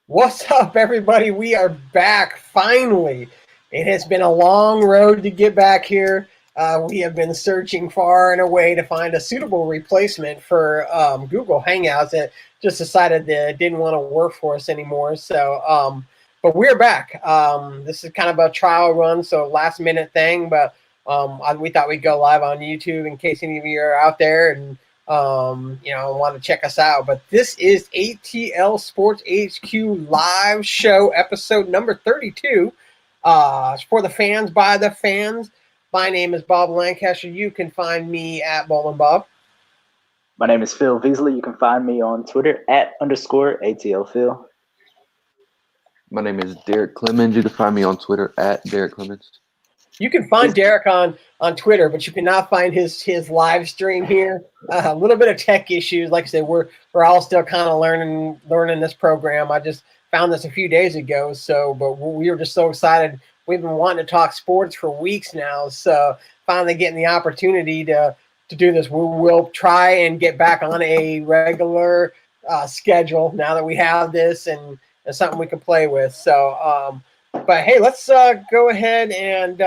What's up, everybody? We are back finally. It has been a long road to get back here. We have been searching far and away to find a suitable replacement for Google Hangouts that just decided that it didn't want to work for us anymore. But we're back. This is kind of a trial run, so last minute thing. But we thought we'd go live on YouTube in case any of you are out there and want to check us out. But this is ATL Sports HQ live show episode number 32. For the fans, by the fans. My name is Bob Lancaster. You can find me at Bowling Bob. My name is Phil Beasley. You can find me on Twitter @_ATLPhil. My name is Derek Clemens. You can find me on Twitter @Derek Clemens. You can find Derek on Twitter, but you cannot find his live stream here. A little bit of tech issues. Like I said, we're all still kind of learning this program. I just found this a few days ago, but we were just so excited. We've been wanting to talk sports for weeks now, so finally getting the opportunity to do this. We'll try and get back on a regular schedule now that we have this and something we can play with. But hey, let's go ahead and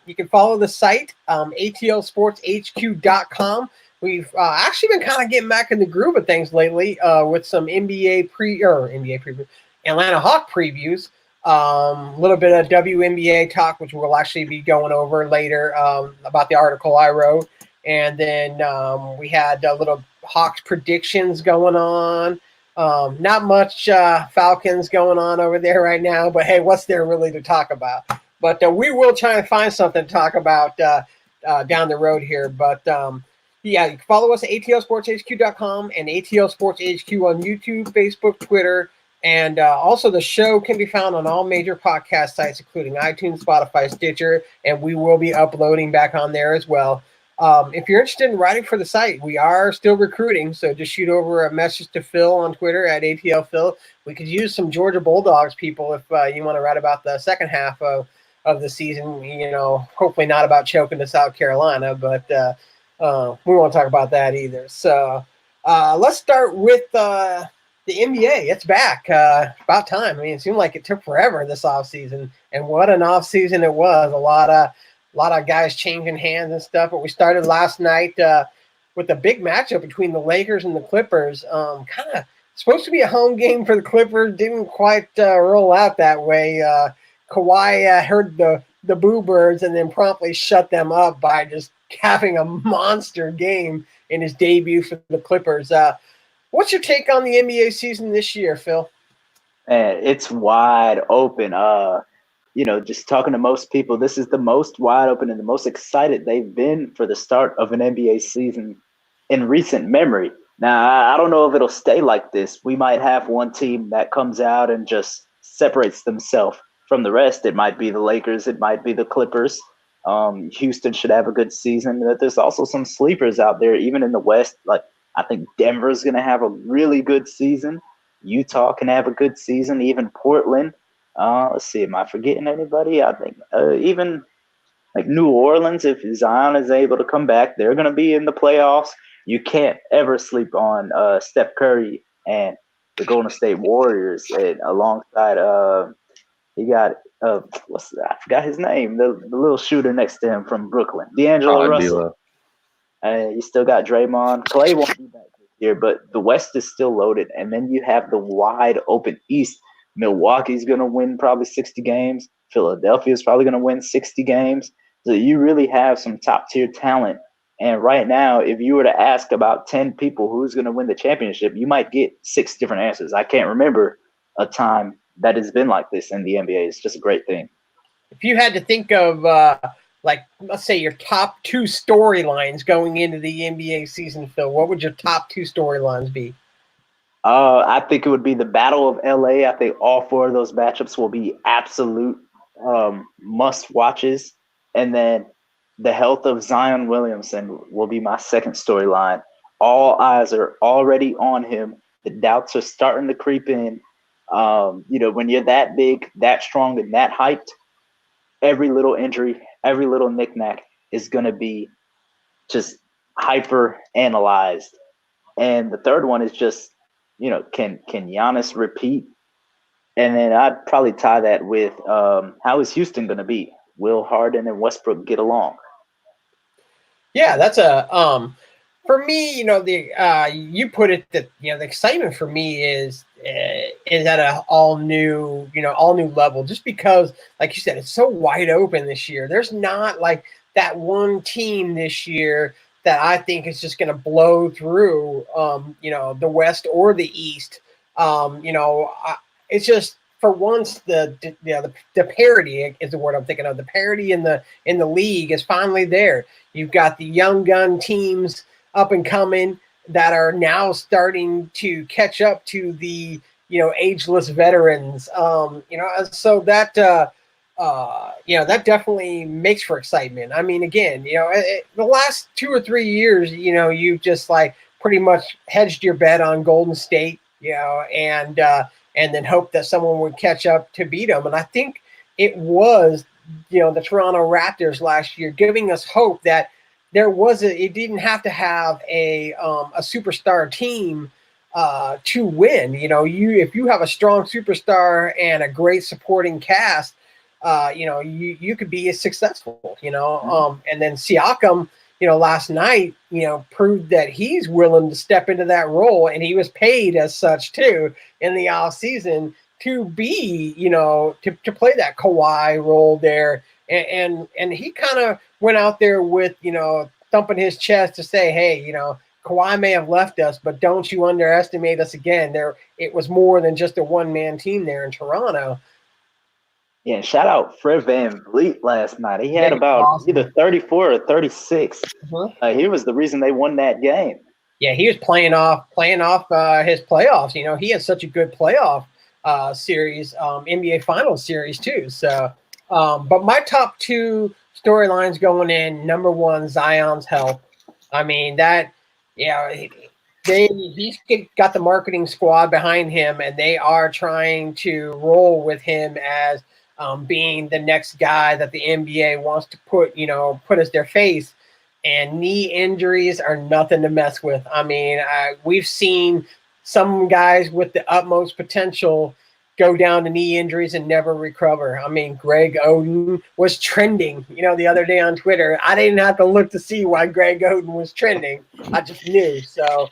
you can follow the site, ATLSportsHQ.com. We've actually been kind of getting back in the groove of things lately with some NBA preview, Atlanta Hawk previews, a little bit of WNBA talk, which we'll actually be going over later about the article I wrote. And then we had a little Hawks predictions going on. Not much Falcons going on over there right now, but hey, what's there really to talk about? But we will try and find something to talk about down the road here. But yeah, you can follow us at ATLSportsHQ.com and ATLSportsHQ on YouTube, Facebook, Twitter, and also the show can be found on all major podcast sites, including iTunes, Spotify, Stitcher, and we will be uploading back on there as well. If you're interested in writing for the site, we are still recruiting, so just shoot over a message to Phil on Twitter @ATLPhil. We could use some Georgia Bulldogs people if you want to write about the second half of the season. Hopefully not about choking to South Carolina, but we won't talk about that either. So let's start with the NBA. It's back. About time. I mean, it seemed like it took forever this offseason, and what an offseason it was. A lot of guys changing hands and stuff. But we started last night with a big matchup between the Lakers and the Clippers. Kind of supposed to be a home game for the Clippers. Didn't quite roll out that way. Kawhi heard the Boo Birds and then promptly shut them up by just having a monster game in his debut for the Clippers. What's your take on the NBA season this year, Phil? It's wide open. Just talking to most people, this is the most wide open and the most excited they've been for the start of an NBA season in recent memory. Now, I don't know if it'll stay like this. We might have one team that comes out and just separates themselves from the rest. It might be the Lakers. It might be the Clippers. Houston should have a good season. But there's also some sleepers out there, even in the West. Like, I think Denver's going to have a really good season. Utah can have a good season, even Portland. Let's see, am I forgetting anybody? I think even like New Orleans, if Zion is able to come back, they're going to be in the playoffs. You can't ever sleep on Steph Curry and the Golden State Warriors. And alongside, he got I forgot his name, the little shooter next to him from Brooklyn, D'Angelo Russell. You still got Draymond. Clay won't be back this year, but the West is still loaded. And then you have the wide open East. Milwaukee's going to win probably 60 games. Philadelphia is probably going to win 60 games. So you really have some top-tier talent. And right now, if you were to ask about 10 people who's going to win the championship, you might get 6 different answers. I can't remember a time that has been like this in the NBA. It's just a great thing. If you had to think of, let's say your top 2 storylines going into the NBA season, Phil, what would your top 2 storylines be? I think it would be the Battle of LA. I think all 4 of those matchups will be absolute must-watches. And then the health of Zion Williamson will be my second storyline. All eyes are already on him. The doubts are starting to creep in. When you're that big, that strong, and that hyped, every little injury, every little knick-knack is going to be just hyper-analyzed. And the third one is just, can Giannis repeat And then I'd probably tie that with how is Houston going to be? Will Harden and Westbrook get along? Yeah, that's for me, the you put it that the excitement for me is at a all new level, just because, like you said, it's so wide open this year. There's not like that one team this year that I think is just going to blow through the West or the East. It's just, for once, the parity is the word I'm thinking of. The parity in the league is finally there. You've got the young gun teams up and coming that are now starting to catch up to the ageless veterans. So that that definitely makes for excitement. I mean, again, the last 2 or 3 years, you just like pretty much hedged your bet on Golden State, and then hope that someone would catch up to beat them. And I think it was, the Toronto Raptors last year, giving us hope that it didn't have to have a superstar team to win. If you have a strong superstar and a great supporting cast, you could be successful. And then Siakam, last night, proved that he's willing to step into that role, and he was paid as such too in the off season to be, to play that Kawhi role there. And he kind of went out there with, thumping his chest to say, hey, Kawhi may have left us, but don't you underestimate us again. It was more than just a one-man team there in Toronto. Yeah, shout out Fred VanVleet last night. He had about either 34 or 36. He was the reason they won that game. Yeah, he was playing off his playoffs. He had such a good playoff series, NBA Finals series too. So, but my top two storylines going in: number one, Zion's health. I mean that, he's got the marketing squad behind him, and they are trying to roll with him as being the next guy that the NBA wants to put as their face. And knee injuries are nothing to mess with. I mean, we've seen some guys with the utmost potential go down to knee injuries and never recover. I mean, Greg Oden was trending, the other day on Twitter. I didn't have to look to see why Greg Oden was trending. I just knew. So,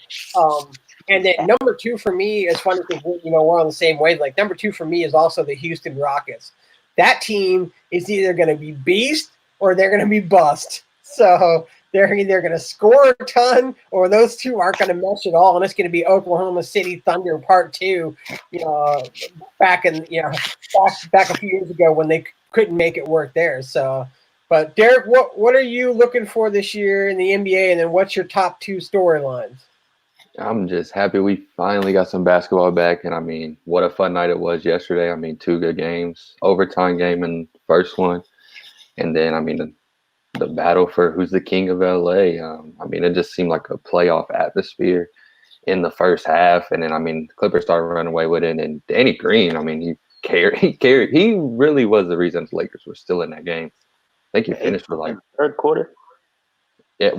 and then number two for me is funny because we're on the same wavelength. Number two for me is also the Houston Rockets. That team is either going to be beast or they're going to be bust. So they're either going to score a ton or those two aren't going to mesh at all. And it's going to be Oklahoma City Thunder Part 2, back a few years ago when they couldn't make it work there. So, but Derek, what are you looking for this year in the NBA? And then what's your top two storylines? I'm just happy we finally got some basketball back. And I mean, what a fun night it was yesterday. I mean, 2 good games, overtime game in the first one. And then, I mean, the battle for who's the king of LA. I mean, it just seemed like a playoff atmosphere in the first half. And then, I mean, the Clippers started running away with it. And Danny Green, I mean, he really was the reason the Lakers were still in that game. I think he finished with like third quarter. Yeah,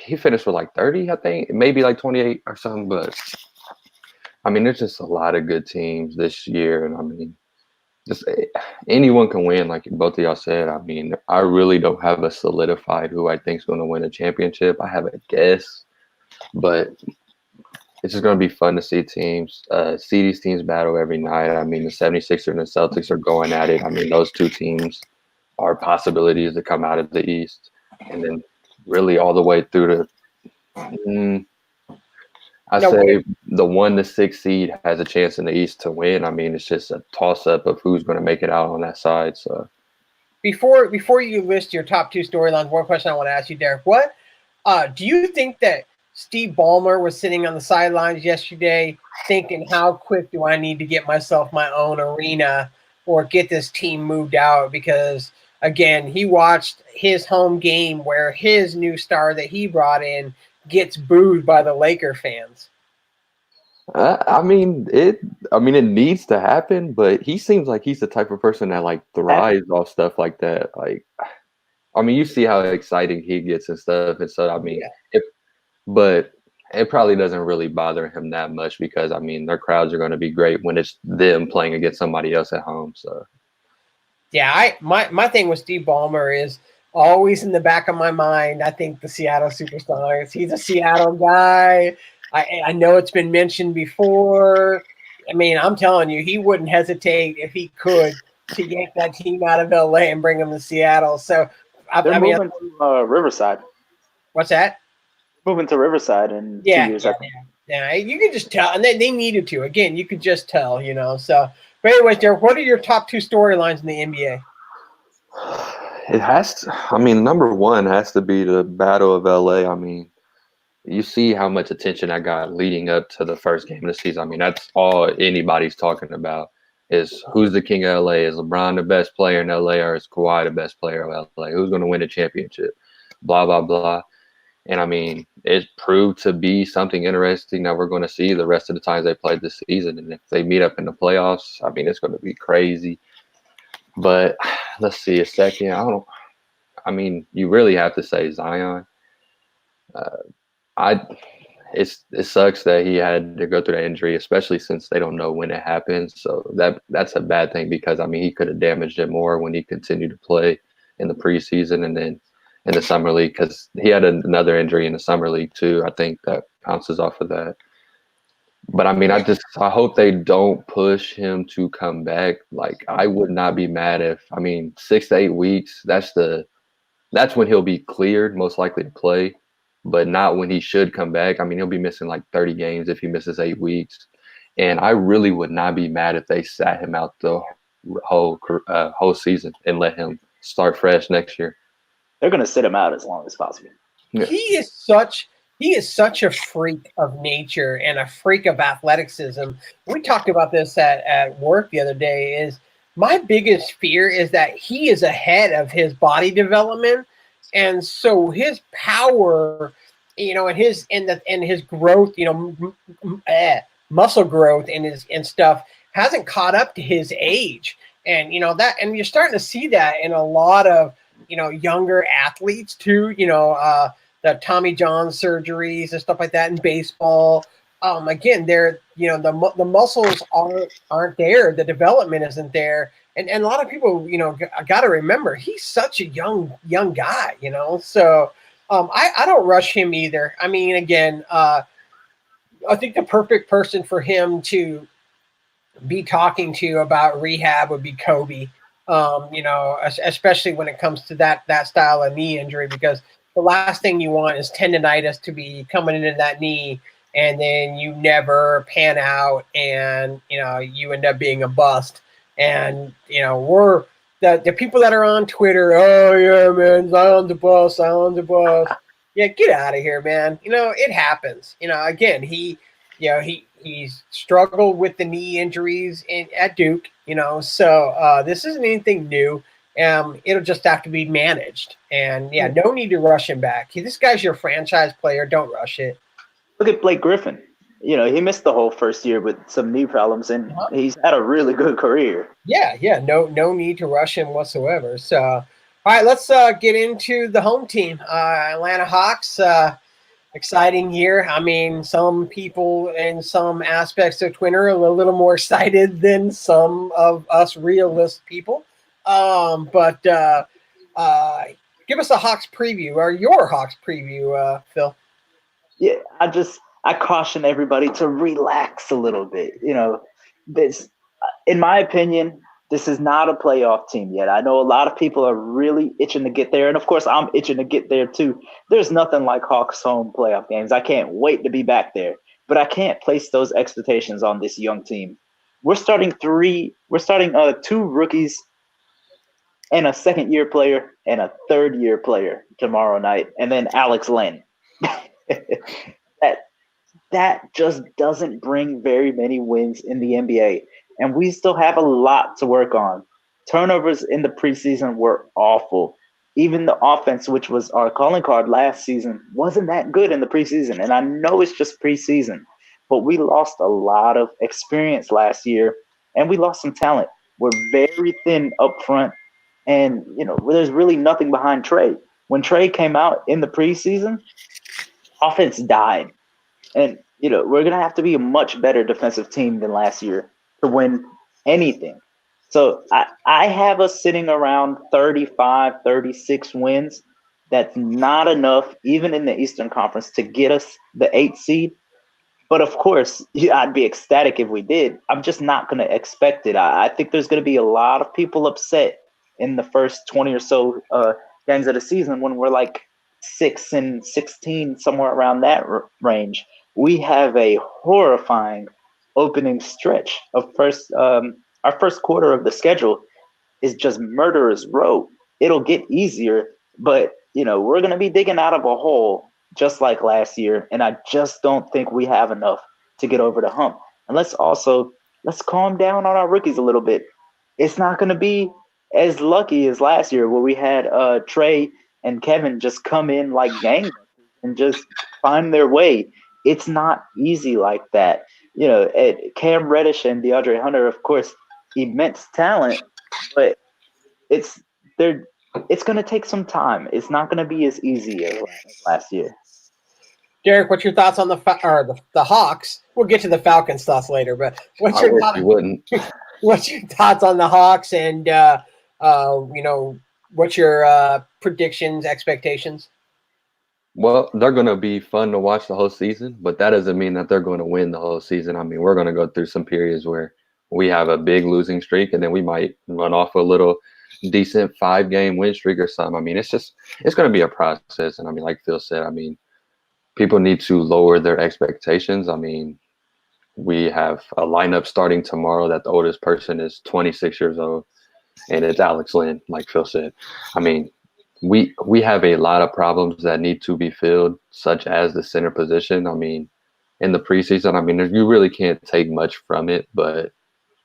he finished with like 30, I think, maybe like 28 or something. But I mean, there's just a lot of good teams this year, and I mean, just anyone can win, like both of y'all said. I mean, I really don't have a solidified who I think is going to win a championship. I have a guess, but it's just going to be fun to see these teams battle every night. I mean, the 76ers and the Celtics are going at it. I mean, those two teams are possibilities to come out of the East, and then really all the way through to say the 1 to 6 seed has a chance in the East to win. I mean, it's just a toss-up of who's going to make it out on that side. So, before you list your top two storylines, one question I want to ask you, Derek: what do you think that Steve Ballmer was sitting on the sidelines yesterday, thinking, "How quick do I need to get myself my own arena or get this team moved out?" Because again, he watched his home game where his new star that he brought in gets booed by the Laker fans. I mean, it needs to happen, but he seems like he's the type of person that like thrives off stuff like that. Like, I mean, you see how exciting he gets and stuff, and so I mean, but it probably doesn't really bother him that much because, I mean, their crowds are going to be great when it's them playing against somebody else at home. So, Yeah, my thing with Steve Ballmer is always in the back of my mind. I think the Seattle Supersonics. He's a Seattle guy. I know it's been mentioned before. I mean, I'm telling you, he wouldn't hesitate if he could to yank that team out of LA and bring them to Seattle. So, They're I mean, moving to Riverside. what's that? Moving to Riverside in 2 years. Yeah. You could just tell, and they needed to. Again, you could just tell, So, but anyways, Derek, what are your top two storylines in the NBA? it has to, I mean, number one has to be the Battle of LA. I mean, you see how much attention I got leading up to the first game of the season. I mean, that's all anybody's talking about is who's the king of LA? Is LeBron the best player in LA or is Kawhi the best player of LA? Who's going to win the championship? Blah, blah, blah. And I mean, it proved to be something interesting that we're going to see the rest of the times they played this season. And if they meet up in the playoffs, I mean, it's going to be crazy. But let's see a second. I mean, you really have to say Zion. It sucks that he had to go through that injury, especially since they don't know when it happens. So that's a bad thing because I mean he could have damaged it more when he continued to play in the preseason and then in the summer league because he had another injury in the summer league too. I think that bounces off of that. But I mean, I hope they don't push him to come back. Like I would not be mad if 6 to 8 weeks. That's when he'll be cleared, most likely to play, but not when he should come back. I mean, he'll be missing like 30 games if he misses 8 weeks. And I really would not be mad if they sat him out the whole season and let him start fresh next year. They're going to sit him out as long as possible. Yeah. He is such a freak of nature and a freak of athleticism. We talked about this at work the other day. Is my biggest fear is that he is ahead of his body development, and so his power, and his growth, muscle growth and stuff hasn't caught up to his age, and and you're starting to see that in a lot of younger athletes too. The Tommy John surgeries and stuff like that in baseball. Again, they're the muscles aren't there, the development isn't there, and a lot of people got to remember he's such a young guy, So I don't rush him either. I mean, again, I think the perfect person for him to be talking to about rehab would be Kobe. Especially when it comes to that style of knee injury, because the last thing you want is tendonitis to be coming into that knee and then you never pan out and you end up being a bust. And we're the people that are on Twitter, oh yeah man, Zion's a bust. Yeah, get out of here, man. It happens. Again, he's struggled with the knee injuries at Duke, so this isn't anything new. It'll just have to be managed. And yeah, no need to rush him back. This guy's your franchise player. Don't rush it. Look at Blake Griffin. He missed the whole first year with some knee problems, and he's had a really good career. Yeah. No need to rush him whatsoever. So, all right, let's get into the home team, Atlanta Hawks. Exciting year. I mean, some people in some aspects of Twitter are a little more excited than some of us realist people. But give us a Hawks preview or your Hawks preview, Phil. Yeah, I caution everybody to relax a little bit. This, in my opinion, this is not a playoff team yet. I know a lot of people are really itching to get there. And of course, I'm itching to get there too. There's nothing like Hawks home playoff games. I can't wait to be back there, but I can't place those expectations on this young team. We're starting 2 rookies and a second-year player and a third-year player tomorrow night, and then Alex Len. That just doesn't bring very many wins in the NBA, and we still have a lot to work on. Turnovers in the preseason were awful. Even the offense, which was our calling card last season, wasn't that good in the preseason, and I know it's just preseason, but we lost a lot of experience last year, and we lost some talent. We're very thin up front, and there's really nothing behind Trey. When Trey came out in the preseason, offense died. And, we're going to have to be a much better defensive team than last year to win anything. So I have us sitting around 35, 36 wins. That's not enough, even in the Eastern Conference, to get us the 8th seed. But of course, I'd be ecstatic if we did. I'm just not going to expect it. I think there's going to be a lot of people upset in the first 20 or so games of the season when we're like 6-16, somewhere around that range. We have a horrifying opening stretch of our first quarter of the schedule is just murderer's row. It'll get easier, but we're going to be digging out of a hole just like last year, and I just don't think we have enough to get over the hump. And let's calm down on our rookies a little bit. It's not going to be as lucky as last year where we had Trey and Kevin just come in like gangbusters and just find their way. It's not easy like that. Cam Reddish and DeAndre Hunter, of course, immense talent, but it's going to take some time. It's not going to be as easy as last year. Derek, what's your thoughts on the Hawks? We'll get to the Falcons thoughts later, but what's your thoughts on the Hawks and what's your predictions, expectations? Well, they're going to be fun to watch the whole season, but that doesn't mean that they're going to win the whole season. I mean, we're going to go through some periods where we have a big losing streak, and then we might run off a little decent 5-game win streak or something. I mean, it's going to be a process. And I mean, like Phil said, I mean, people need to lower their expectations. I mean, we have a lineup starting tomorrow that the oldest person is 26 years old, and it's Alex Lynn, like Phil said. I mean, we have a lot of problems that need to be filled, such as the center position. I mean, in the preseason, I mean, you really can't take much from it, but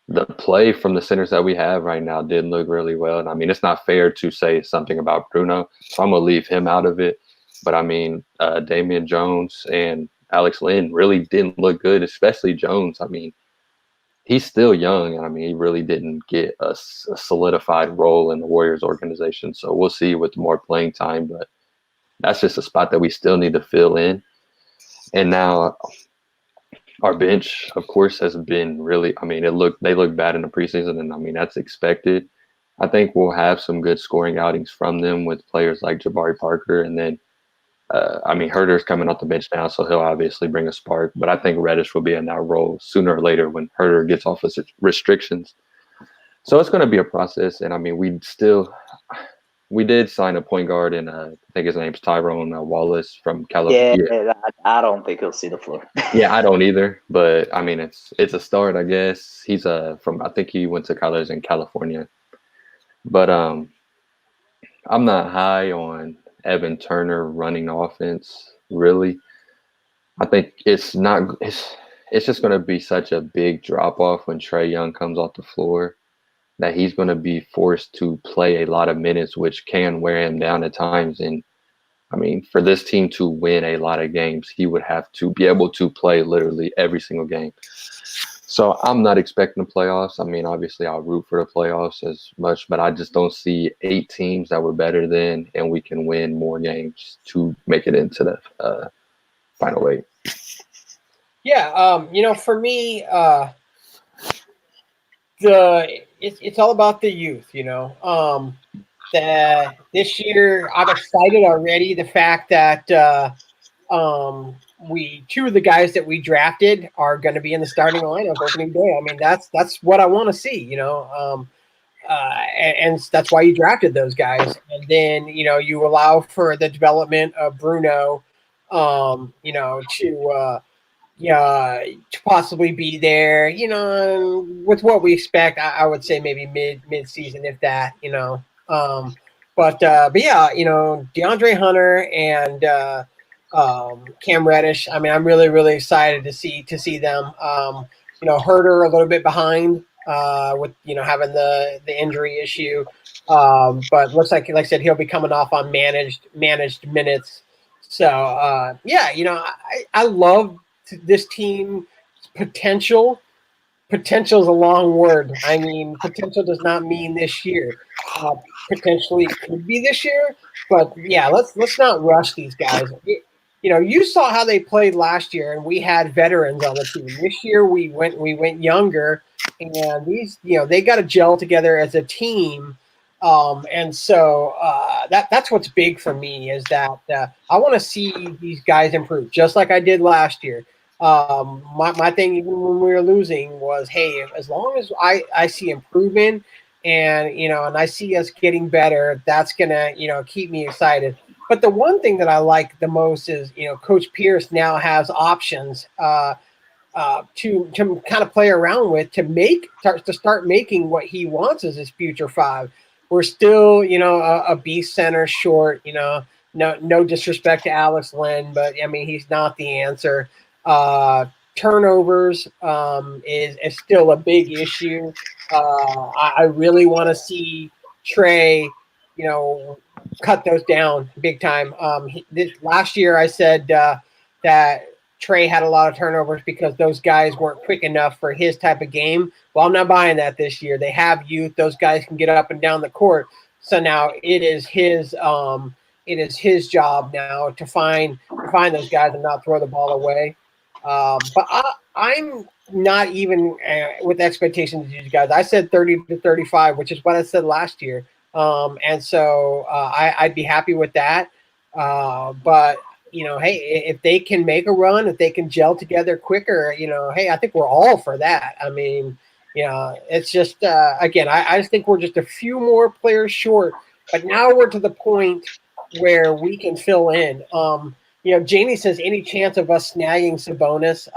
the play from the centers that we have right now did look really well. And I mean, it's not fair to say something about Bruno, so I'm going to leave him out of it. But I mean, Damian Jones and Alex Lynn really didn't look good, especially Jones. I mean, he's still young, and I mean, he really didn't get a solidified role in the Warriors organization. So we'll see with more playing time, but that's just a spot that we still need to fill in. And now our bench, of course, has been really, I mean, they look bad in the preseason, and I mean, that's expected. I think we'll have some good scoring outings from them with players like Jabari Parker. And then, I mean, Herter's coming off the bench now, so he'll obviously bring a spark. But I think Reddish will be in that role sooner or later when Herter gets off his restrictions. So it's going to be a process. And I mean, we did sign a point guard, and I think his name's Tyrone Wallace from California. Yeah, I don't think he'll see the floor. Yeah, I don't either. But I mean, it's a start, I guess. He's I think he went to college in California. But I'm not high on Evan Turner running offense, really. I think it's just going to be such a big drop off when Trae Young comes off the floor that he's going to be forced to play a lot of minutes, which can wear him down at times. And I mean, for this team to win a lot of games, he would have to be able to play literally every single game. So I'm not expecting the playoffs. I mean, obviously I'll root for the playoffs as much, but I just don't see 8 teams that we're better than and we can win more games to make it into the final 8. Yeah, for me, it's all about the youth, that this year I'm excited already. The fact that two of the guys that we drafted are going to be in the starting lineup opening day. I mean, that's what I want to see, and that's why you drafted those guys. And then, you allow for the development of Bruno, to possibly be there, with what we expect. I would say maybe mid season, if that, but yeah, DeAndre Hunter and Cam Reddish. I mean, I'm really, really excited to see them. Herter a little bit behind with having the injury issue, but looks like I said, he'll be coming off on managed minutes. So yeah, I love this team's potential. Potential is a long word. I mean, potential does not mean this year. Potentially could be this year, but yeah, let's not rush these guys. you saw how they played last year, and we had veterans on the team. This year we went younger, and these, they got to gel together as a team. And so that's what's big for me is that I want to see these guys improve, just like I did last year. My thing, even when we were losing, was, hey, as long as I see improvement and I see us getting better, that's gonna keep me excited. But the one thing that I like the most is Coach Pierce now has options to kind of play around with to start making what he wants as his future five. We're still a beast center short. No disrespect to Alex Lynn, but I mean he's not the answer. Turnovers is still a big issue. I really want to see Trey, cut those down big time. Last year I said that Trey had a lot of turnovers because those guys weren't quick enough for his type of game. Well, I'm not buying that this year. They have youth; those guys can get up and down the court. So now it is his job now to find those guys and not throw the ball away. But I'm not even with expectations of these guys. I said 30 to 35, which is what I said last year. And so I'd be happy with that. But hey, if they can make a run, if they can gel together quicker, hey, I think we're all for that. I mean, it's just again, I just think we're just a few more players short. But now we're to the point where we can fill in. Jamie says, any chance of us snagging Sabonis?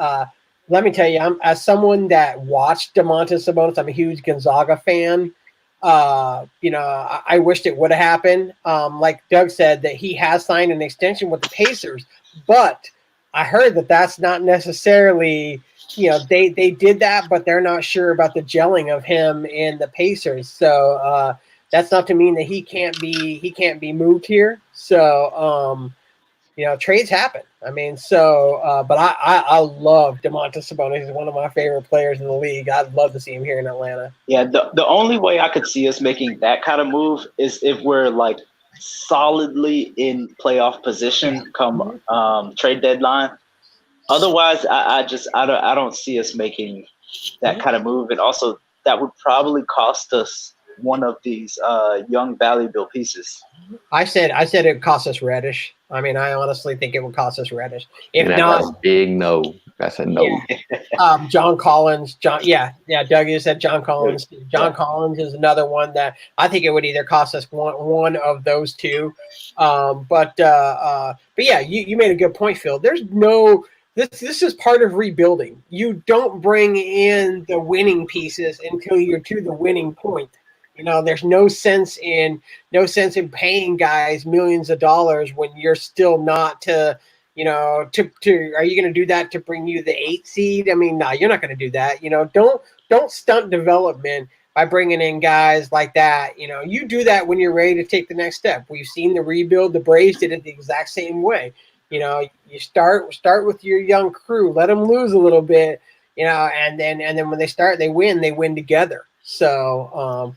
Let me tell you, as someone that watched Domantas Sabonis, I'm a huge Gonzaga fan. I wished it would have happened. Like Doug said, that he has signed an extension with the Pacers, but I heard that that's not necessarily, they did that, but they're not sure about the gelling of him in the Pacers. So that's not to mean that he can't be moved here. So trades happen. I mean, but I love Domantas Sabonis. He's one of my favorite players in the league. I'd love to see him here in Atlanta. Yeah, the only way I could see us making that kind of move is if we're like solidly in playoff position come trade deadline. Otherwise, I don't see us making that kind of move. And also, that would probably cost us one of these young valuable pieces. I said it cost us Reddish. I mean, I honestly think it would cost us Reddish. If that's not, a big no. That's a no. Yeah. John Collins. Doug, you said John Collins. John Collins is another one that I think it would either cost us one of those two. But yeah, you made a good point, Phil. There's no. This is part of rebuilding. You don't bring in the winning pieces until you're to the winning point. There's no sense in paying guys millions of dollars when you're still not to are you going to do that to bring you the 8th seed? I mean, no, you're not going to do that. Don't stunt development by bringing in guys like that. You do that when you're ready to take the next step. We've seen the rebuild. The Braves did it the exact same way. You start with your young crew, let them lose a little bit, and then when they start, they win together. So,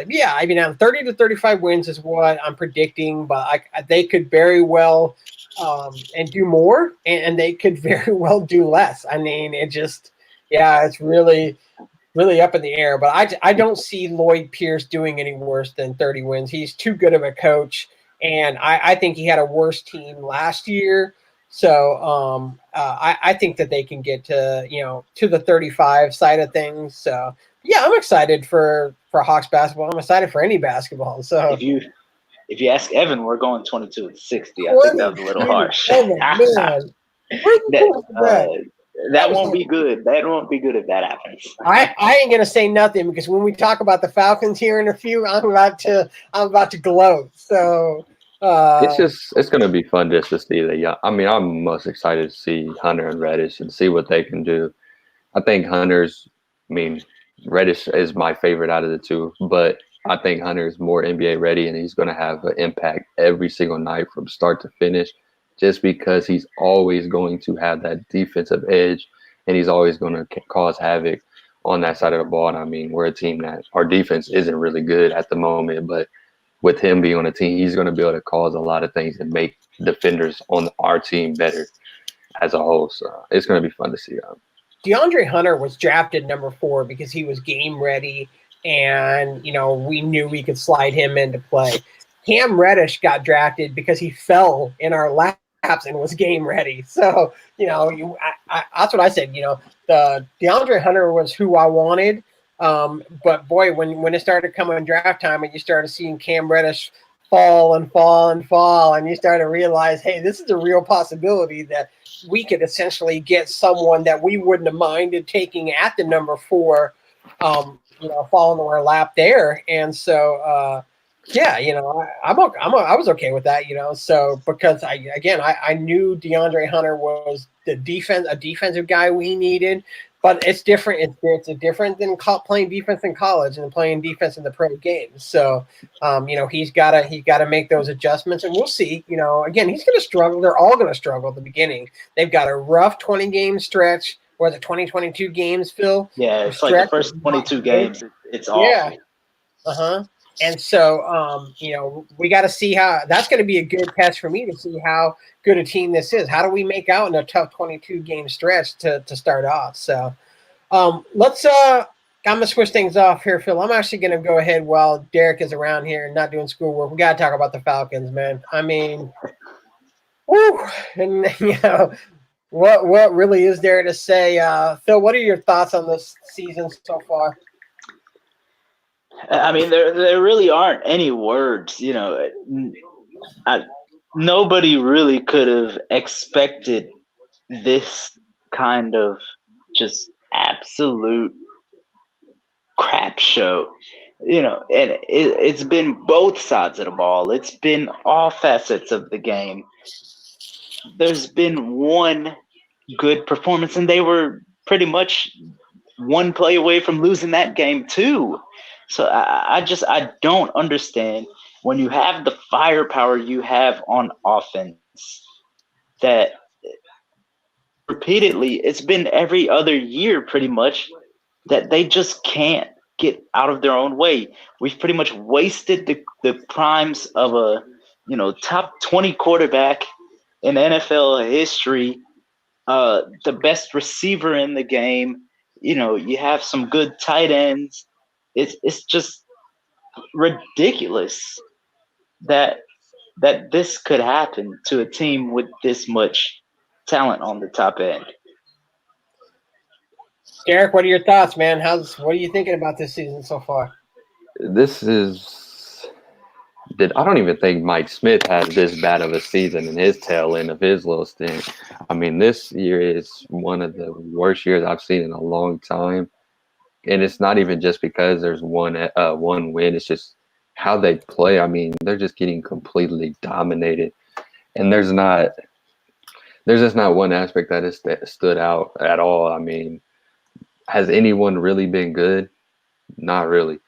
yeah, I mean, 30 to 35 wins is what I'm predicting, but they could very well and do more, and they could very well do less. I mean, it's really, really up in the air. But I don't see Lloyd Pierce doing any worse than 30 wins. He's too good of a coach, and I think he had a worse team last year. So I think that they can get to the 35 side of things. So yeah, I'm excited for Hawks basketball. I'm excited for any basketball. So if you ask Evan, we're going 22 to 60. I think that was a little harsh. Evan, man. That won't be good. That won't be good if that happens. I ain't gonna say nothing because when we talk about the Falcons here in a few, I'm about to gloat. So it's gonna be fun just to see that. I mean, I'm most excited to see Hunter and Reddish and see what they can do. I think Reddish is my favorite out of the two, but I think Hunter is more NBA ready, and he's going to have an impact every single night from start to finish, just because he's always going to have that defensive edge, and he's always going to cause havoc on that side of the ball. And I mean, we're a team that our defense isn't really good at the moment, but with him being on the team, he's going to be able to cause a lot of things and make defenders on our team better as a whole. So it's going to be fun to see. DeAndre Hunter was drafted number 4 because he was game ready, and we knew we could slide him into play. Cam Reddish got drafted because he fell in our laps and was game ready. So that's what I said. The DeAndre Hunter was who I wanted, but boy, when it started coming draft time and you started seeing Cam Reddish fall and fall and fall, and you start to realize, hey, this is a real possibility that we could essentially get someone that we wouldn't have minded taking at the number 4, falling to our lap there. And so, I was okay with that, so because I knew DeAndre Hunter was a defensive guy we needed. But it's different. It's different than playing defense in college and playing defense in the pro games. So, he's got to make those adjustments, and we'll see. Again, he's going to struggle. They're all going to struggle at the beginning. They've got a rough 20-game stretch. Was it 20-22 games, Phil? Yeah, it's like the first 22 games. It's awful. Yeah. And so, we got to see how – that's going to be a good test for me to see how good a team this is. How do we make out in a tough 22-game stretch to start off? So, let's I'm going to switch things off here, Phil. I'm actually going to go ahead while Derek is around here and not doing schoolwork. We got to talk about the Falcons, man. I mean, whoo. And, what really is there to say? Phil, what are your thoughts on this season so far? I mean, there really aren't any words. Nobody really could have expected this kind of just absolute crap show. And it's been both sides of the ball. It's been all facets of the game. There's been one good performance, and they were pretty much one play away from losing that game too. So I don't understand when you have the firepower you have on offense that repeatedly, it's been every other year pretty much, that they just can't get out of their own way. We've pretty much wasted the primes of a top 20 quarterback in NFL history, the best receiver in the game. You have some good tight ends. It's just ridiculous that this could happen to a team with this much talent on the top end. Derek, what are your thoughts, man? What are you thinking about this season so far? I don't even think Mike Smith had this bad of a season in his tail end of his little stint. I mean, this year is one of the worst years I've seen in a long time. And it's not even just because there's one win. It's just how they play. I mean, they're just getting completely dominated. And there's just not one aspect that has stood out at all. I mean, has anyone really been good? Not really.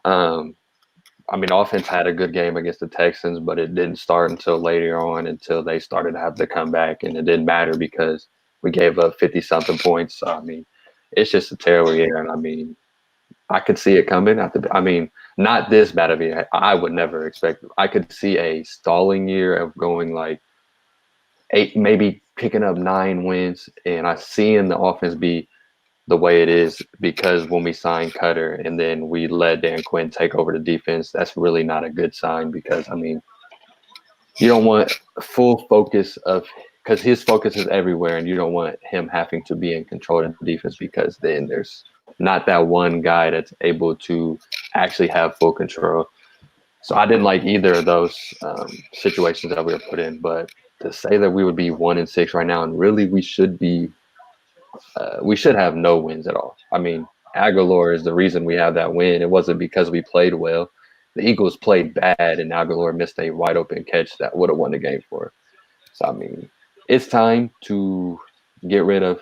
I mean, offense had a good game against the Texans, but it didn't start until later on, until they started to have to come back, and it didn't matter because we gave up 50-something points. So, I mean, it's just a terrible year, and I mean, I could see it coming. I mean, not this bad of a year. I would never expect it. I could see a stalling year of going like 8, maybe picking up 9 wins, and I seeing the offense be the way it is because when we signed Cutter and then we let Dan Quinn take over the defense, that's really not a good sign because, I mean, you don't want full focus because his focus is everywhere, and you don't want him having to be in control of the defense because then there's not that one guy that's able to actually have full control. So I didn't like either of those situations that we were put in, but to say that we would be 1-6 right now, and really we should have no wins at all. I mean, Aguilar is the reason we have that win. It wasn't because we played well. The Eagles played bad, and Aguilar missed a wide open catch that would have won the game for us. So, I mean, it's time to get rid of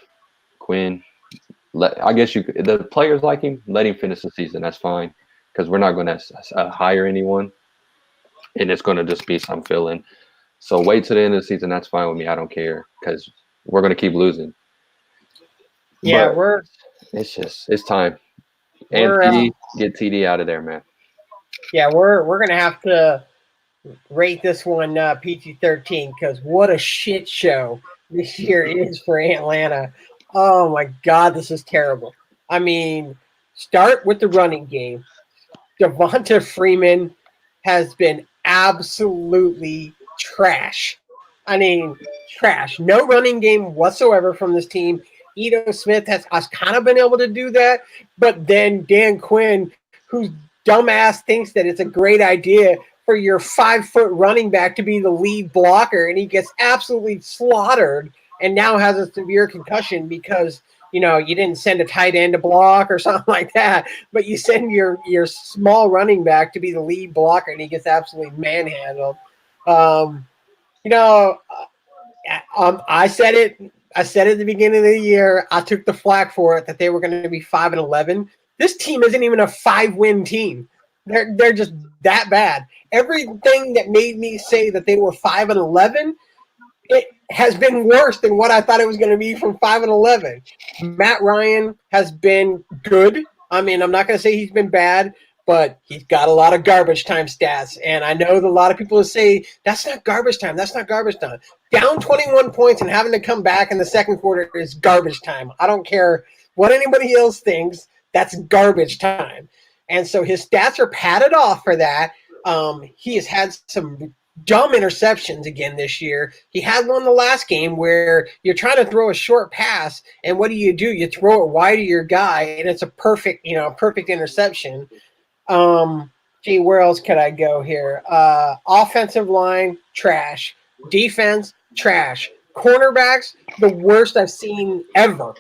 Quinn. I guess the players like him, let him finish the season. That's fine because we're not going to hire anyone, and it's going to just be some fill-in. So wait till the end of the season. That's fine with me. I don't care because we're going to keep losing. Yeah, but it's time. And get TD out of there, man. Yeah, we're gonna have to rate this one PG-13 because what a shit show this year is for Atlanta. Oh my God, this is terrible. I mean, start with the running game. Devonta Freeman has been absolutely trash. I mean, trash. No running game whatsoever from this team. Ito Smith has kind of been able to do that, but then Dan Quinn, whose dumbass thinks that it's a great idea for your 5 foot running back to be the lead blocker, and he gets absolutely slaughtered and now has a severe concussion because you didn't send a tight end to block or something like that, but you send your small running back to be the lead blocker, and he gets absolutely manhandled. Um, you know, I said it. I said at the beginning of the year, I took the flack for it that they were going to be 5-11. This team isn't even a 5-win team. They're just that bad. Everything that made me say that they were 5-11, it has been worse than what I thought it was going to be from 5-11. Matt Ryan has been good. I mean, I'm not going to say he's been bad, but he's got a lot of garbage time stats. And I know that a lot of people will say, that's not garbage time. That's not garbage time. Down 21 points and having to come back in the second quarter is garbage time. I don't care what anybody else thinks. That's garbage time. And so his stats are padded off for that. He has had some dumb interceptions again this year. He had one the last game where you're trying to throw a short pass, and what do? You throw it wide to your guy, and it's a perfect interception. Where else could I go here? Offensive line, trash. Defense, trash. Cornerbacks, the worst I've seen ever.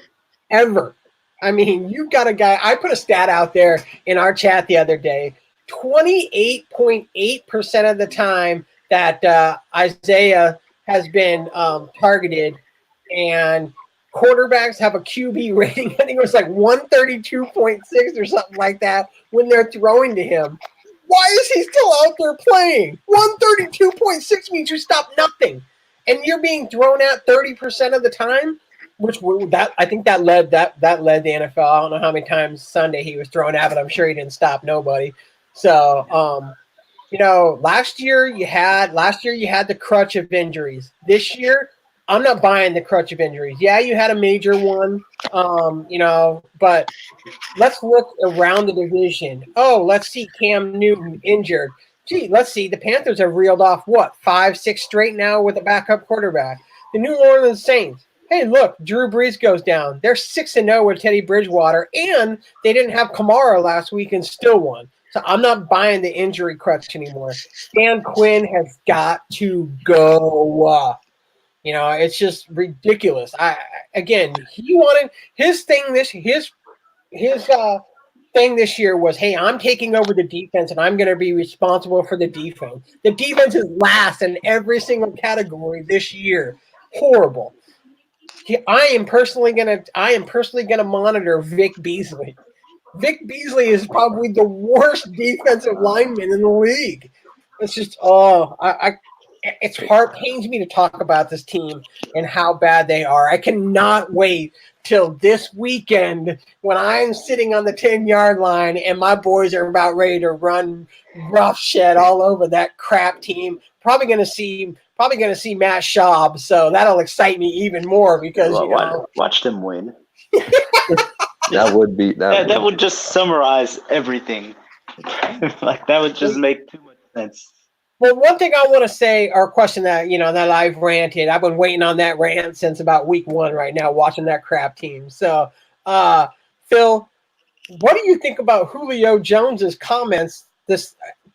Ever. I mean, you've got a guy. I put a stat out there in our chat the other day. 28.8% of the time that Isaiah has been targeted, and quarterbacks have a QB rating. I think it was like 132.6 or something like that when they're throwing to him. Why is he still out there playing? 132.6 means you stop nothing, and you're being thrown at 30% of the time. I think that led the NFL. I don't know how many times Sunday he was thrown at, but I'm sure he didn't stop nobody. So, last year you had the crutch of injuries. This year, I'm not buying the crutch of injuries. Yeah, you had a major one, but let's look around the division. Oh, let's see Cam Newton injured. Gee, let's see. The Panthers have reeled off, 5-6 straight now with a backup quarterback. The New Orleans Saints. Hey, look, Drew Brees goes down. They're 6-0 with Teddy Bridgewater, and they didn't have Kamara last week and still won. So I'm not buying the injury crutch anymore. Dan Quinn has got to go. It's just ridiculous. He wanted his thing his thing this year was, hey, I'm taking over the defense and I'm going to be responsible for the defense. The defense is last in every single category this year. Horrible. I am personally gonna monitor Vic Beasley. Vic Beasley is probably the worst defensive lineman in the league. It's just it's hard, pains me to talk about this team and how bad they are. I cannot wait till this weekend when I'm sitting on the 10-yard line and my boys are about ready to run roughshed all over that crap team. Probably gonna see Matt Schaub, so that'll excite me even more because watch them win. That would just summarize everything. Like that would just make too much sense. Well, one thing I want to say, or a question that that I've ranted. I've been waiting on that rant since about week 1 right now, watching that crap team. So, Phil, what do you think about Julio Jones's comments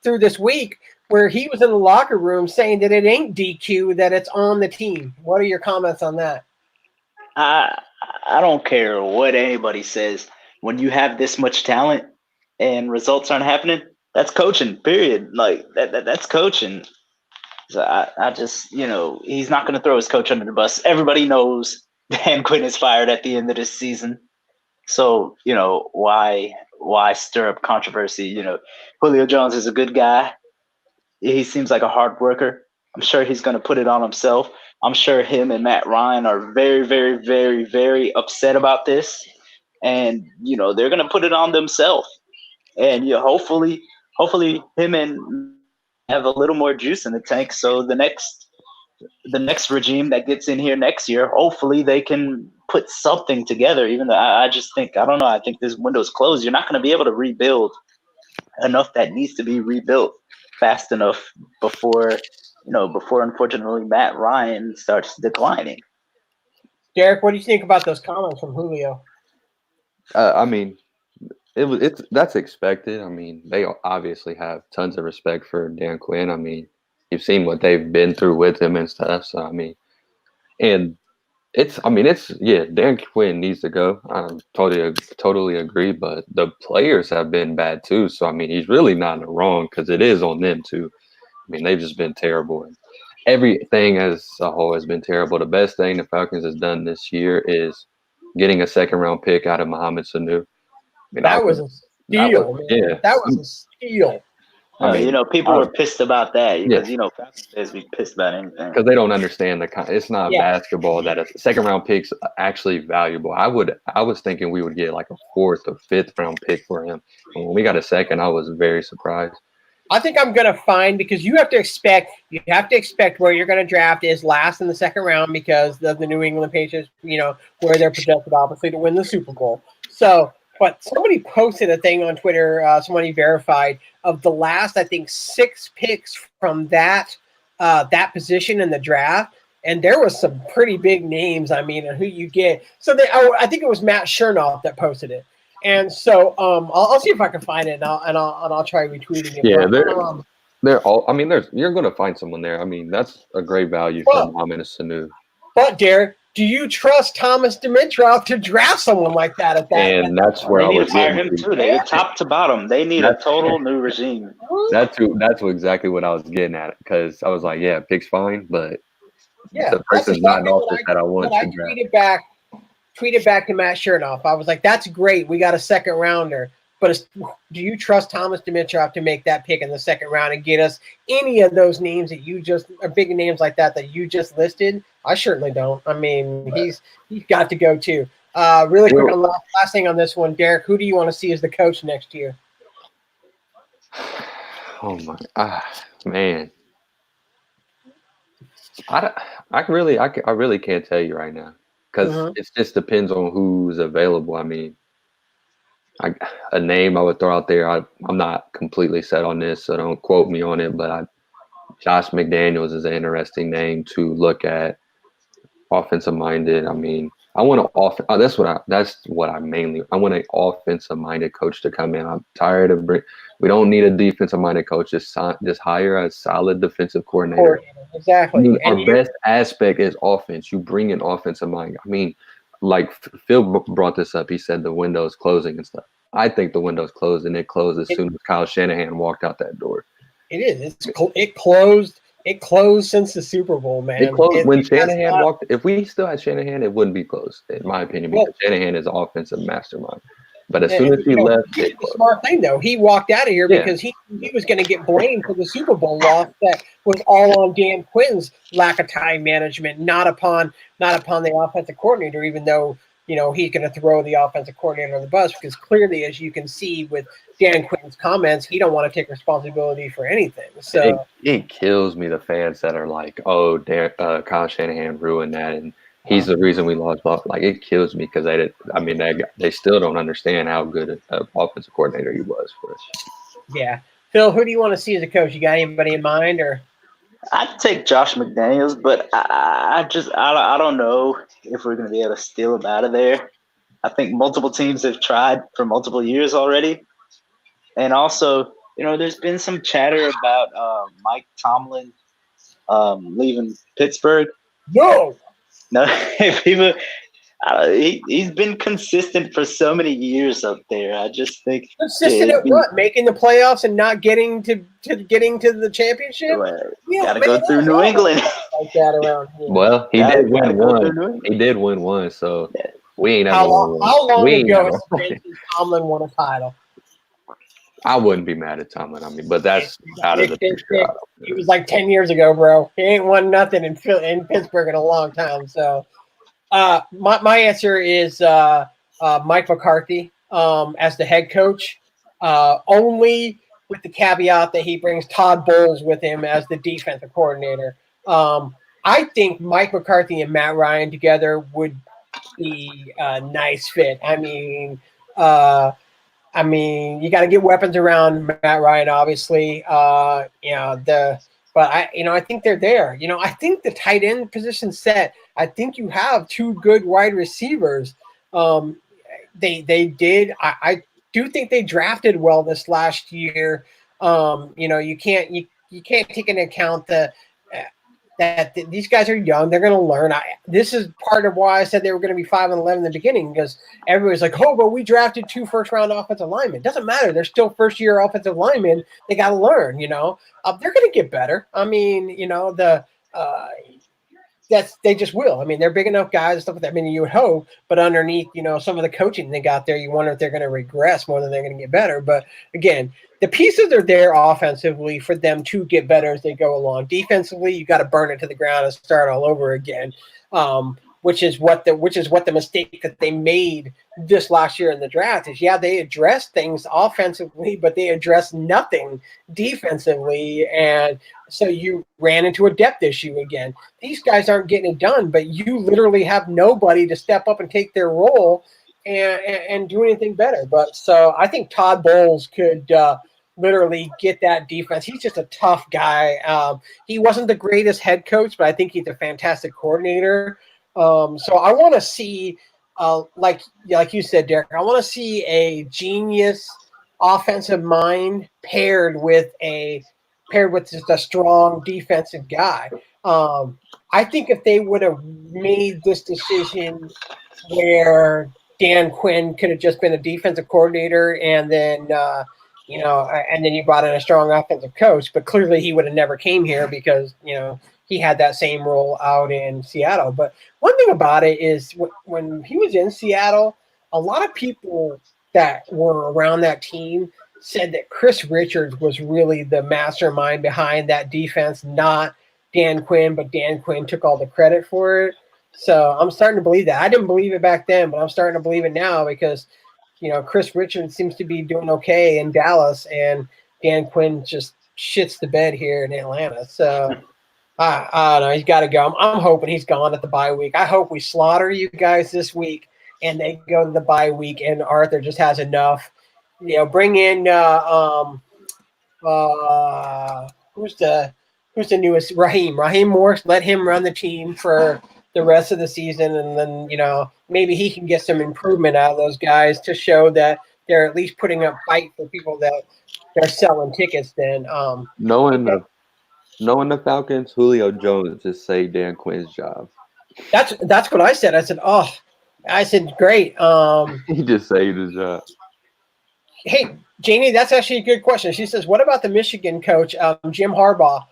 through this week, where he was in the locker room saying that it ain't DQ, that it's on the team? What are your comments on that? I don't care what anybody says. When you have this much talent and results aren't happening, that's coaching, period. Like that's coaching. So I just, he's not going to throw his coach under the bus. Everybody knows Dan Quinn is fired at the end of this season. So, why stir up controversy? Julio Jones is a good guy. He seems like a hard worker. I'm sure he's going to put it on himself. I'm sure him and Matt Ryan are very, very, very, very upset about this. And, they're going to put it on themselves. And hopefully hopefully him and have a little more juice in the tank. So the next regime that gets in here next year, hopefully they can put something together. Even though I just think, I don't know, I think this window's closed. You're not going to be able to rebuild enough that needs to be rebuilt fast enough before unfortunately Matt Ryan starts declining. Derek, what do you think about those comments from Julio? I mean, that's expected. I mean, they obviously have tons of respect for Dan Quinn. I mean, you've seen what they've been through with him and stuff. So I mean, and it's Dan Quinn needs to go. I totally agree. But the players have been bad too. So I mean, he's really not in the wrong because it is on them too. I mean, they've just been terrible. And everything as a whole has been terrible. The best thing the Falcons has done this year is getting a second-round pick out of Mohamed Sanu. I mean, that was a steal, man. Yeah. That was a steal. I mean, people were pissed about that because Falcons fans be pissed about anything because they don't understand it's not basketball that a second-round pick's actually valuable. I was thinking we would get like a fourth or fifth round pick for him. And when we got a second, I was very surprised. I think I'm going to find, because you have to expect where you're going to draft is last in the second round because of the New England Patriots, where they're projected obviously to win the Super Bowl. So, but somebody posted a thing on Twitter, somebody verified, of the last, I think, 6 picks from that position in the draft. And there was some pretty big names, I mean, who you get. So I think it was Matt Chernoff that posted it. And so I'll see if I can find it, and I'll try retweeting it. Yeah, they're all. I mean, you're going to find someone there. I mean, that's a great value for Mohamed Sanu. But Derek, do you trust Thomas Dimitrov to draft someone like that at that? And that's where I was fire him too. They top to bottom. They need a total new regime. That's exactly what I was getting at, because I was like, yeah, pick's fine, but the person's not an office that I want to draft. Tweeted back to Matt Chernoff. I was like, that's great. We got a second rounder. But do you trust Thomas Dimitrov to make that pick in the second round and get us any of those names that or big names like that you just listed? I certainly don't. I mean, he's got to go too. Really quick on last thing on this one, Derek, who do you want to see as the coach next year? Oh my man. I really can't tell you right now. Because it just depends on who's available. I mean, a name I would throw out there, I'm not completely set on this, so don't quote me on it, but Josh McDaniels is an interesting name to look at. Offensive-minded. I mean, I want I want an offensive-minded coach to come in. I'm tired of we don't need a defensive-minded coach. Just hire a solid defensive coordinator. Exactly. I mean, our best aspect is offense. You bring in offensive mind. I mean, like Phil brought this up. He said the window's closing and stuff. I think the window's closed, and it closed as soon as Kyle Shanahan walked out that door. It is. It closed. It closed since the Super Bowl, man. It closed when Shanahan walked. If we still had Shanahan, it wouldn't be closed, in my opinion, because Shanahan is an offensive mastermind. But as soon as he left, he did the smart thing though. He walked out of here because he was going to get blamed for the Super Bowl loss that was all on Dan Quinn's lack of time management, not upon the offensive coordinator. Even though he's going to throw the offensive coordinator on the bus, because clearly, as you can see with Dan Quinn's comments, he don't want to take responsibility for anything. So it kills me, the fans that are like, "Oh, Kyle Shanahan ruined that," and he's the reason we lost. Like, it kills me because they still don't understand how good an offensive coordinator he was for us. Yeah, Phil, who do you want to see as a coach? You got anybody in mind, or? I'd take Josh McDaniels, but I don't know if we're going to be able to steal him out of there. I think multiple teams have tried for multiple years already. And also, there's been some chatter about Mike Tomlin leaving Pittsburgh. No, people. He's been consistent for so many years up there. I just think consistent at what? Making the playoffs and not getting to the championship. Got to go through New England. Like that around here. Well, he did win one. He did win one, so we ain't how long ago has Tomlin won a title? I wouldn't be mad at Tomlin. I mean, but that's out of the picture. It was like 10 years ago, bro. He ain't won nothing in Pittsburgh in a long time. So, my answer is Mike McCarthy as the head coach. Only with the caveat that he brings Todd Bowles with him as the defensive coordinator. I think Mike McCarthy and Matt Ryan together would be a nice fit. I mean, you got to get weapons around Matt Ryan, obviously. But I think they're there. I think the tight end position set. I think you have two good wide receivers. They did. I do think they drafted well this last year. You can't take into account that these guys are young. They're going to learn. This is part of why I said they were going to be 5-11 in the beginning, because everybody's like, oh, but we drafted 2 first-round offensive linemen. Doesn't matter. They're still first-year offensive linemen. They got to learn, They're going to get better. They just will. I mean, they're big enough guys and stuff like that. I mean, you would hope, but underneath, some of the coaching they got there, you wonder if they're going to regress more than they're going to get better. But again, the pieces are there offensively for them to get better as they go along. Defensively, you got to burn it to the ground and start all over again, which is what the mistake that they made this last year in the draft is. Yeah, they addressed things offensively, but they addressed nothing defensively, and so you ran into a depth issue again. These guys aren't getting it done, but you literally have nobody to step up and take their role and do anything better. But so I think Todd Bowles could literally get that defense. He's just a tough guy. He wasn't the greatest head coach, but I think he's a fantastic coordinator. So I want to see, like you said, Derek, I want to see a genius offensive mind paired with just a strong defensive guy. I think if they would have made this decision where Dan Quinn could have just been a defensive coordinator and then you brought in a strong offensive coach, but clearly he would have never came here because, he had that same role out in Seattle. But one thing about it is when he was in Seattle, a lot of people that were around that team said that Chris Richards was really the mastermind behind that defense, not Dan Quinn, but Dan Quinn took all the credit for it. So I'm starting to believe that. I didn't believe it back then, but I'm starting to believe it now because, Chris Richards seems to be doing okay in Dallas, and Dan Quinn just shits the bed here in Atlanta. So I don't know. He's got to go. I'm hoping he's gone at the bye week. I hope we slaughter you guys this week, and they go to the bye week, and Arthur just has enough. Bring in who's the newest? Raheem Morris. Let him run the team for the rest of the season, and then maybe he can get some improvement out of those guys to show that they're at least putting up fight for people that they're selling tickets. Then knowing the Falcons, Julio Jones just saved Dan Quinn's job. That's what I said. I said great. He just saved his job. Hey, Janie, that's actually a good question. She says, "What about the Michigan coach, Jim Harbaugh?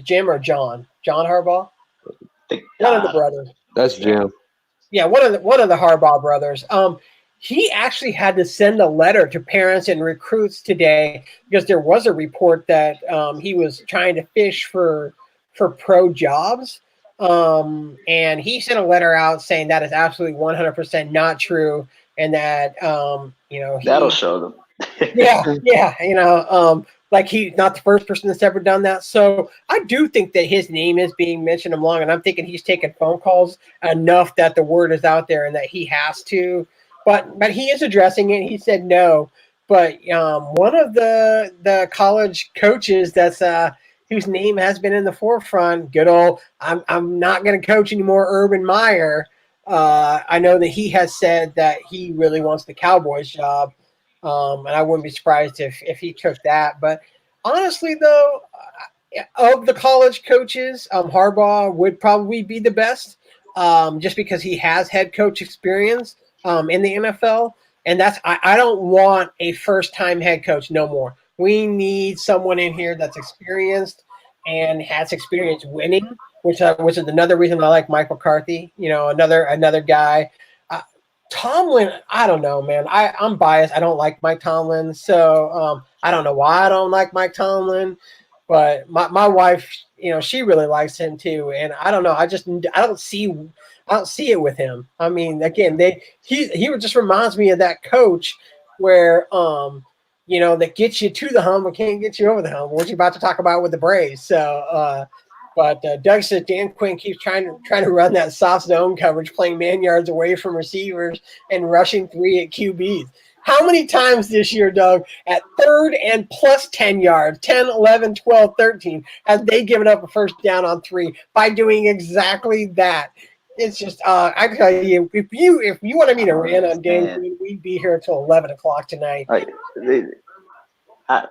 Jim or John? John Harbaugh? One of the brothers. That's Jim. Yeah, one of the Harbaugh brothers. He actually had to send a letter to parents and recruits today because there was a report that he was trying to fish for pro jobs. And he sent a letter out saying that is absolutely 100% not true, and that that'll show them. Like he's not the first person that's ever done that. So I do think that his name is being mentioned along, and I'm thinking he's taking phone calls enough that the word is out there and that he has to. But he is addressing it. He said no. But one of the college coaches that's whose name has been in the forefront, good old I'm not going to coach anymore, Urban Meyer. I know that he has said that he really wants the Cowboys job. And I wouldn't be surprised if he took that. But honestly, though, of the college coaches, Harbaugh would probably be the best just because he has head coach experience in the NFL. And I don't want a first-time head coach no more. We need someone in here that's experienced and has experience winning, which is another reason I like Mike McCarthy. Another guy. Tomlin, I don't know, man. I'm biased. I don't like Mike Tomlin, so I don't know why I don't like Mike Tomlin. But my wife, she really likes him too, and I don't know. I don't see it with him. I mean, again, he just reminds me of that coach where that gets you to the hump but can't get you over the hump. What you're about to talk about with the Braves. So, but Doug says Dan Quinn keeps trying to run that soft zone coverage, playing man yards away from receivers and rushing 3 at QBs. How many times this year, Doug, at third and plus 10 yards, 10, 11, 12, 13, have they given up a first down on 3 by doing exactly that? It's just, I tell you, if you wanted me to rant on Dan Quinn, we'd be here until 11 o'clock tonight. Like, I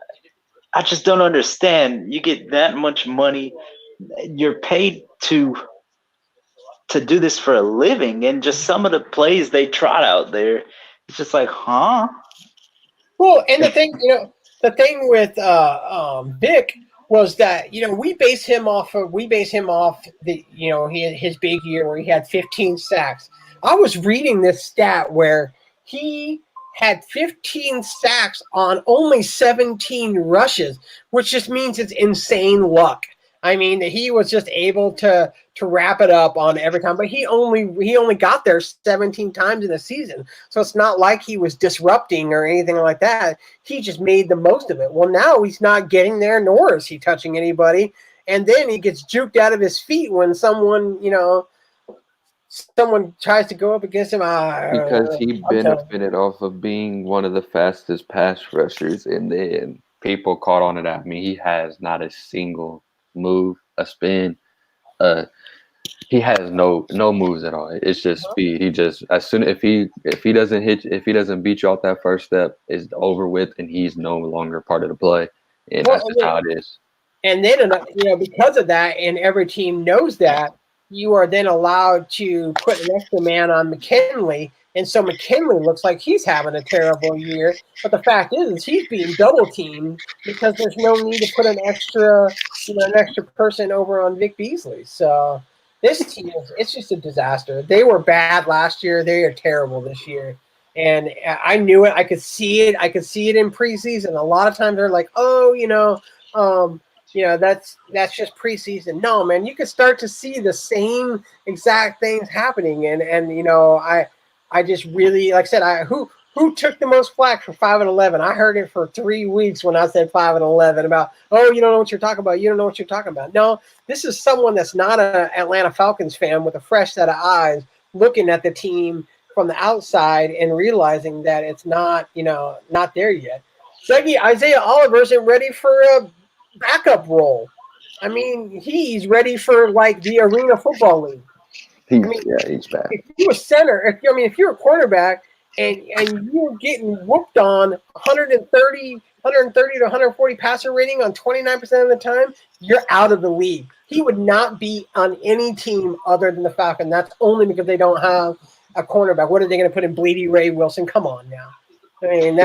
just don't understand. You get that much money, you're paid to do this for a living, and just some of the plays they trot out there, it's just like, huh? Well, and the thing with Vic was that we base him off the his big year where he had 15 sacks. I was reading this stat where he had 15 sacks on only 17 rushes, which just means it's insane luck. I mean, that he was just able to wrap it up on every time, but he only got there 17 times in a season. So it's not like he was disrupting or anything like that. He just made the most of it. Well, now he's not getting there, nor is he touching anybody. And then he gets juked out of his feet when someone tries to go up against him. Because he benefited off of being one of the fastest pass rushers, and then people caught on to that. I mean, he has not a single move, a spin. He has no moves at all. It's just speed. He just if he doesn't beat you off that first step, it's over with, and he's no longer part of the play. And that's just how it is. And then because of that, and every team knows that, you are then allowed to put an extra man on McKinley. And so McKinley looks like he's having a terrible year. But the fact is he's being double teamed because there's no need to put an extra person over on Vic Beasley. So this team it's just a disaster. They were bad last year. They are terrible this year. And I knew it. I could see it. I could see it in preseason. A lot of times they're like, that's just preseason. No, man, you can start to see the same exact things happening. And I just really, like I said, who took the most flack for 5-11? I heard it for 3 weeks when I said 5-11 about, you don't know what you're talking about. You don't know what you're talking about. No, this is someone that's not an Atlanta Falcons fan with a fresh set of eyes looking at the team from the outside and realizing that it's not there yet. Dougie, Isaiah Oliver isn't ready for a backup role. I mean, he's ready for like the Arena Football League. He's bad. If you were center, if you're a quarterback and you're getting whooped on 130 to 140 passer rating on 29% of the time, you're out of the league. He would not be on any team other than the Falcons. That's only because they don't have a cornerback. What are they going to put in Bleedy Ray Wilson? Come on now. I mean,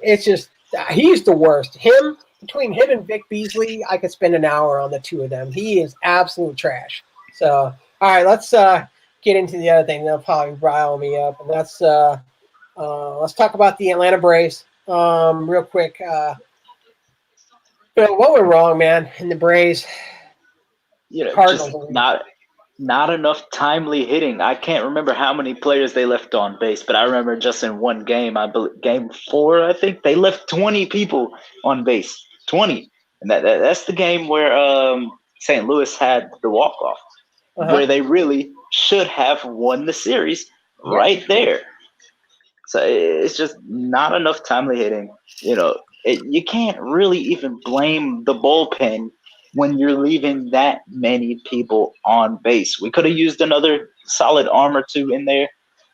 it's just he's the worst. Between him and Vic Beasley, I could spend an hour on the two of them. He is absolute trash. So, all right, let's get into the other thing. That'll probably rile me up. And let's talk about the Atlanta Braves real quick. Bill, what went wrong, man, in the Braves? Just not enough timely hitting. I can't remember how many players they left on base, but I remember just in one game, I believe game 4, I think they left 20 people on base. 20, and that's the game where St. Louis had the walk-off, where they really should have won the series right there. So it's just not enough timely hitting. You can't really even blame the bullpen when you're leaving that many people on base. We could have used another solid arm or two in there,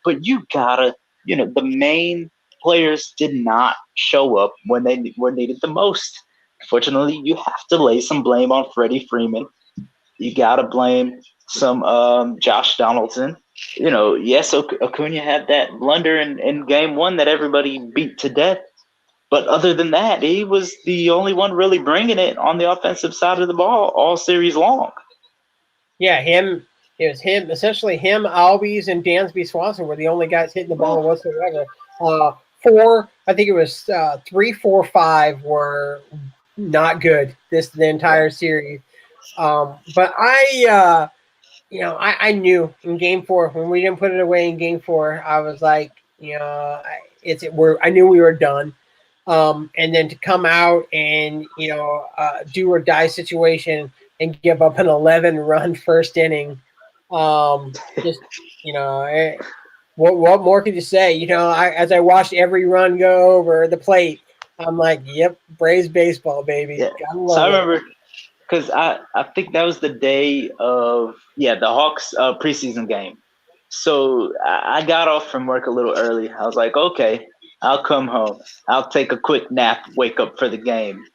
but you gotta, the main players did not show up when they were needed the most. Fortunately, you have to lay some blame on Freddie Freeman. You gotta blame some Josh Donaldson. Yes, Acuna had that blunder in game 1 that everybody beat to death. But other than that, he was the only one really bringing it on the offensive side of the ball all series long. Yeah, it was him, essentially him, Albies, and Dansby Swanson were the only guys hitting the ball whatsoever. 3, 4, 5 were not good the entire series. But I knew in game 4 when we didn't put it away in game 4, I was like, I knew we were done. And then to come out and do or die situation and give up an 11-run first inning, just what more could you say? As I watched every run go over the plate, I'm like, yep, Braves baseball, baby. Yeah. Gotta So I love it. remember because I think that was the day of the Hawks preseason game. So I got off from work a little early. I was like, okay, I'll come home. I'll take a quick nap, wake up for the game.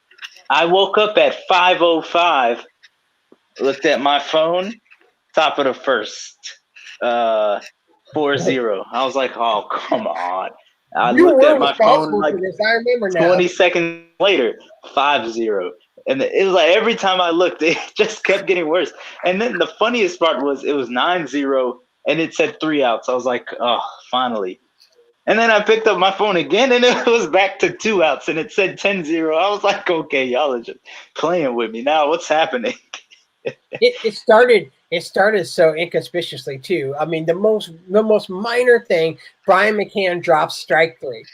I woke up at 5:05, looked at my phone, top of the first, 4-0. I was like, oh, come on. I You looked were at my phone responsible like for this. I remember now. 20 seconds later, 5-0. And it was like every time I looked, it just kept getting worse. And then the funniest part was it was 9-0 and it said 3 outs. I was like, oh, finally. And then I picked up my phone again and it was back to 2 outs and it said 10-0. I was like, okay, y'all are just playing with me now. What's happening? It started so inconspicuously too. I mean, the most minor thing, Brian McCann drops strike 3.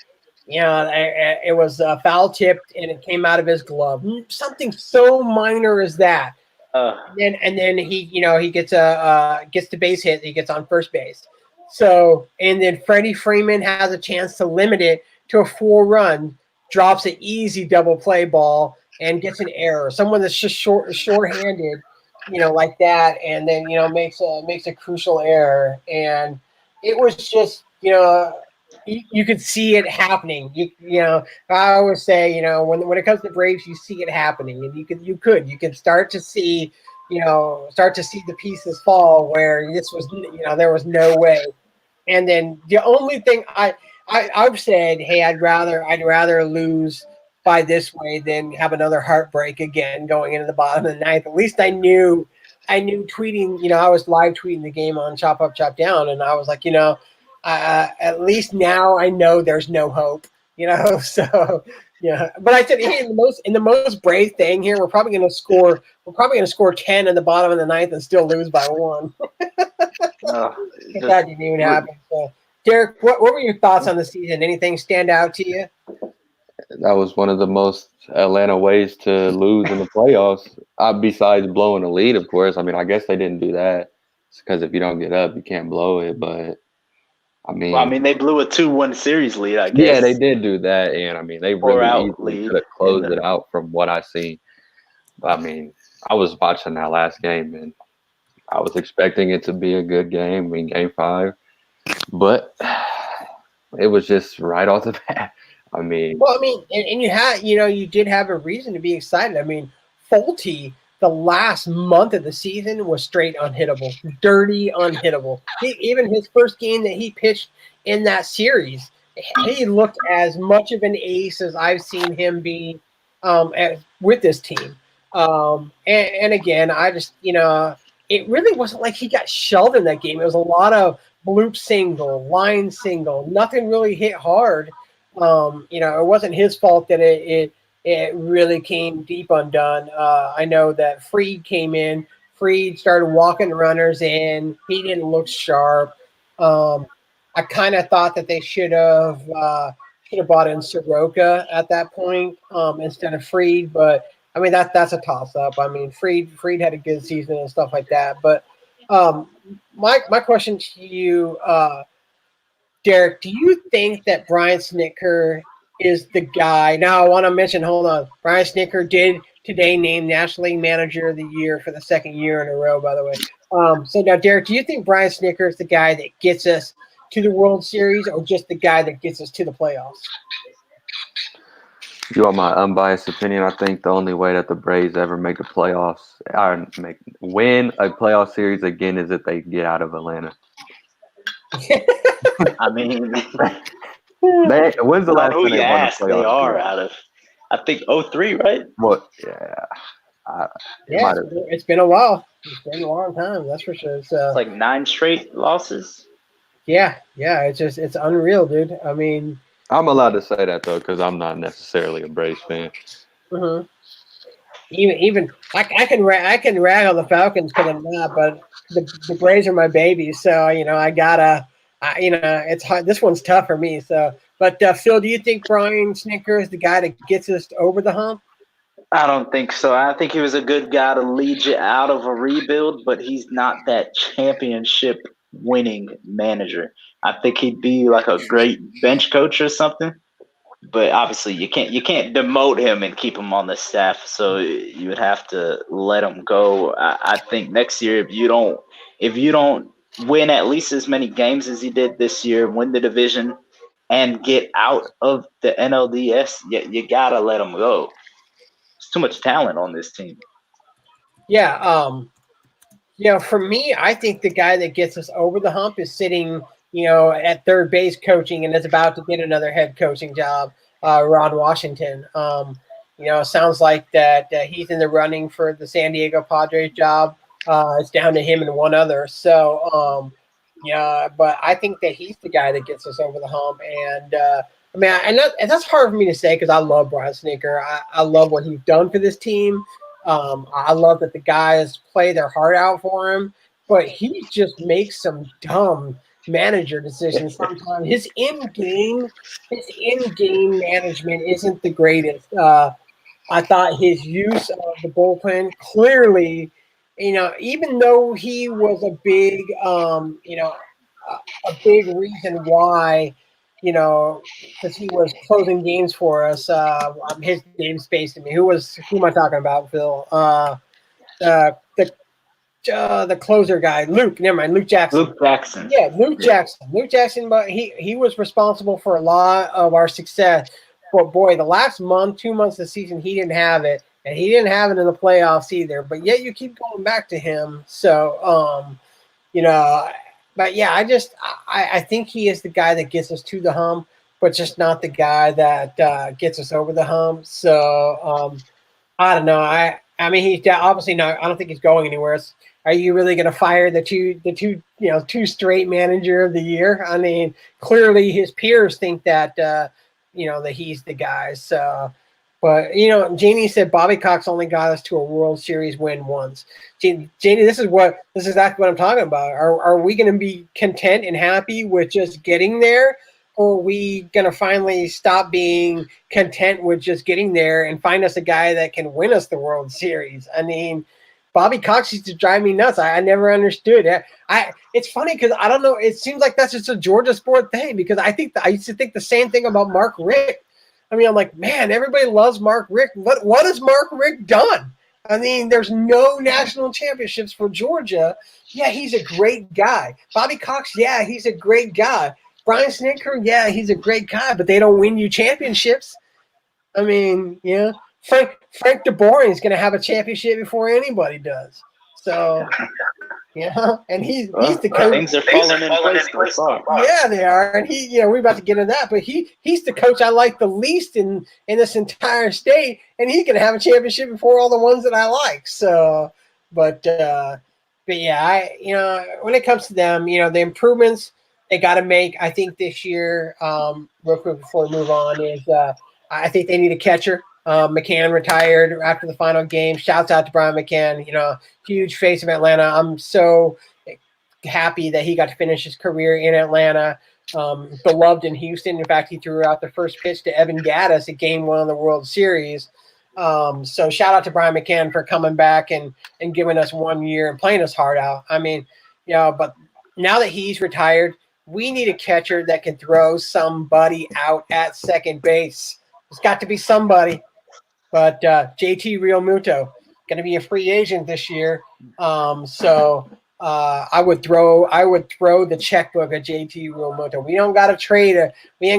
It was foul tipped and it came out of his glove. Something so minor as that. And then he gets the base hit. He gets on first base. So and then Freddie Freeman has a chance to limit it to a 4-run, drops an easy double play ball and gets an error. Someone that's just short-handed, like that, and then makes a crucial error. And it was just you could see it happening. I always say, when it comes to Braves, you see it happening, and you could start to see, the pieces fall where this was, there was no way. And then the only thing I've said, hey, I'd rather lose by this way than have another heartbreak again going into the bottom of the ninth. At least I knew tweeting, I was live tweeting the game on Chop Up, Chop Down, and I was like, at least now I know there's no hope, so yeah. But I said, hey, in the most brave thing here, we're probably going to score 10 in the bottom of the ninth and still lose by 1. That didn't even happen. So, Derek, what were your thoughts on the season? Anything stand out to you? That was one of the most Atlanta ways to lose in the playoffs. Besides blowing a lead, of course. I mean, I guess they didn't do that because if you don't get up, you can't blow it. But I mean, they blew a 2-1 series lead, I guess. Yeah, they did do that, and I mean, they really easily could have closed it out from what I seen. But I mean, I was watching that last game, and I was expecting it to be a good game. I mean, Game 5, but it was just right off the bat. I mean, well, I mean, and you did have a reason to be excited. I mean, Folty, the last month of the season was straight unhittable, dirty unhittable. Even his first game that he pitched in that series, he looked as much of an ace as I've seen him be with this team. And again, I just, it really wasn't like he got shelled in that game. It was a lot of bloop single, line single, nothing really hit hard. It wasn't his fault that it really came deep undone. I know that Fried came in. Fried started walking runners in. He didn't look sharp. I kind of thought that they should have bought in Soroka at that point instead of Fried. But I mean that's a toss up. I mean Fried had a good season and stuff like that. But my question to you, Derek, do you think that Brian Snitker is the guy? Now, I want to mention, hold on. Brian Snitker did today name National League Manager of the Year for the second year in a row, by the way. So now, Derek, do you think Brian Snitker is the guy that gets us to the World Series or just the guy that gets us to the playoffs? You want my unbiased opinion? I think the only way that the Braves ever make the playoffs or win a playoff series again is if they get out of Atlanta. I mean, when's the last time they won a playoff? They are out of, I think, 2003, right? Well, yeah. It's been a while. It's been a long time, that's for sure. So, it's like 9 straight losses. Yeah. It's unreal, dude. I mean, I'm allowed to say that though because I'm not necessarily a Braves fan. Mm-hmm. Even I can rag on the Falcons because I'm not, but the Braves are my babies, so I gotta. It's hard. This one's tough for me. So But Phil, do you think Brian Snicker is the guy that gets us over the hump? I don't think so. I think he was a good guy to lead you out of a rebuild, but he's not that championship winning manager. I think he'd be like a great bench coach or something. But obviously, you can't demote him and keep him on the staff. So you would have to let him go. I think next year, if you don't win at least as many games as he did this year, win the division, and get out of the NLDS, you gotta let him go. There's too much talent on this team. Yeah. For me, I think the guy that gets us over the hump is sitting, at third base coaching and is about to get another head coaching job, Ron Washington. Sounds like that he's in the running for the San Diego Padres job. It's down to him and one other. So, but I think that he's the guy that gets us over the hump. And and that's hard for me to say because I love Brian Snicker. I love what he's done for this team. I love that the guys play their heart out for him, but he just makes some dumb manager decisions sometimes. His in-game management isn't the greatest. I thought his use of the bullpen clearly, even though he was a big, a big reason why, because he was closing games for us. His name's spaced to me. Who am I talking about, Phil? The the closer guy, Luke. Never mind, Luke Jackson. Luke Jackson. Yeah, Luke Jackson. Luke Jackson, but he was responsible for a lot of our success. But boy, the last month, 2 months of the season, he didn't have it, and he didn't have it in the playoffs either. But yet, you keep going back to him. So, but yeah, I think he is the guy that gets us to the hump, but just not the guy that gets us over the hump. So, I don't know. I mean, he's obviously not. I don't think he's going anywhere. Are you really going to fire the two straight manager of the year? I mean, clearly his peers think that that he's the guy. So, but Janie said Bobby Cox only got us to a World Series win once. Janie, this is exactly what I'm talking about. Are we going to be content and happy with just getting there? Or are we going to finally stop being content with just getting there and find us a guy that can win us the World Series? I mean, Bobby Cox used to drive me nuts. I never understood it. It's funny because I don't know. It seems like that's just a Georgia sport thing because I used to think the same thing about Mark Richt. I mean, I'm like, man, everybody loves Mark Richt. What has Mark Richt done? I mean, there's no national championships for Georgia. Yeah, he's a great guy. Bobby Cox, yeah, he's a great guy. Brian Snicker, yeah, he's a great guy, but they don't win you championships. I mean, Frank DeBoer is going to have a championship before anybody does. So, and he's the coach. Things are falling in place so far. Yeah, they are, and we're about to get into that, but he's the coach I like the least in this entire state, and he's going to have a championship before all the ones that I like. So, but yeah, when it comes to them, the improvements they got to make, I think this year, real quick before we move on, is I think they need a catcher. McCann retired after the final game. Shouts out to Brian McCann, huge face of Atlanta. I'm so happy that he got to finish his career in Atlanta. Beloved in Houston. In fact, he threw out the first pitch to Evan Gattis at Game 1 of the World Series. So shout out to Brian McCann for coming back and giving us 1 year and playing his heart out. I mean, but now that he's retired, we need a catcher that can throw somebody out at second base. There's got to be somebody. But JT Realmuto going to be a free agent this year. So I would throw the checkbook at JT Realmuto. We ain't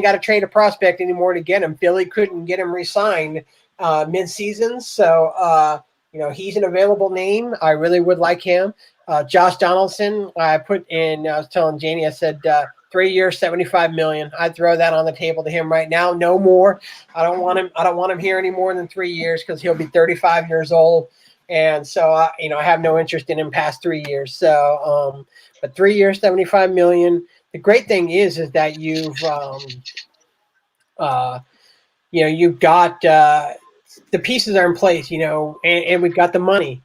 got to trade a prospect anymore to get him. Philly couldn't get him re-signed mid-season. So he's an available name. I really would like him. Josh Donaldson, I was telling Janie, I said 3 years, $75 million. I'd throw that on the table to him right now. No more. I don't want him here any more than 3 years because he'll be 35 years old. And so I have no interest in him past 3 years. So but 3 years, $75 million. The great thing is that you've you've got the pieces are in place, and we've got the money,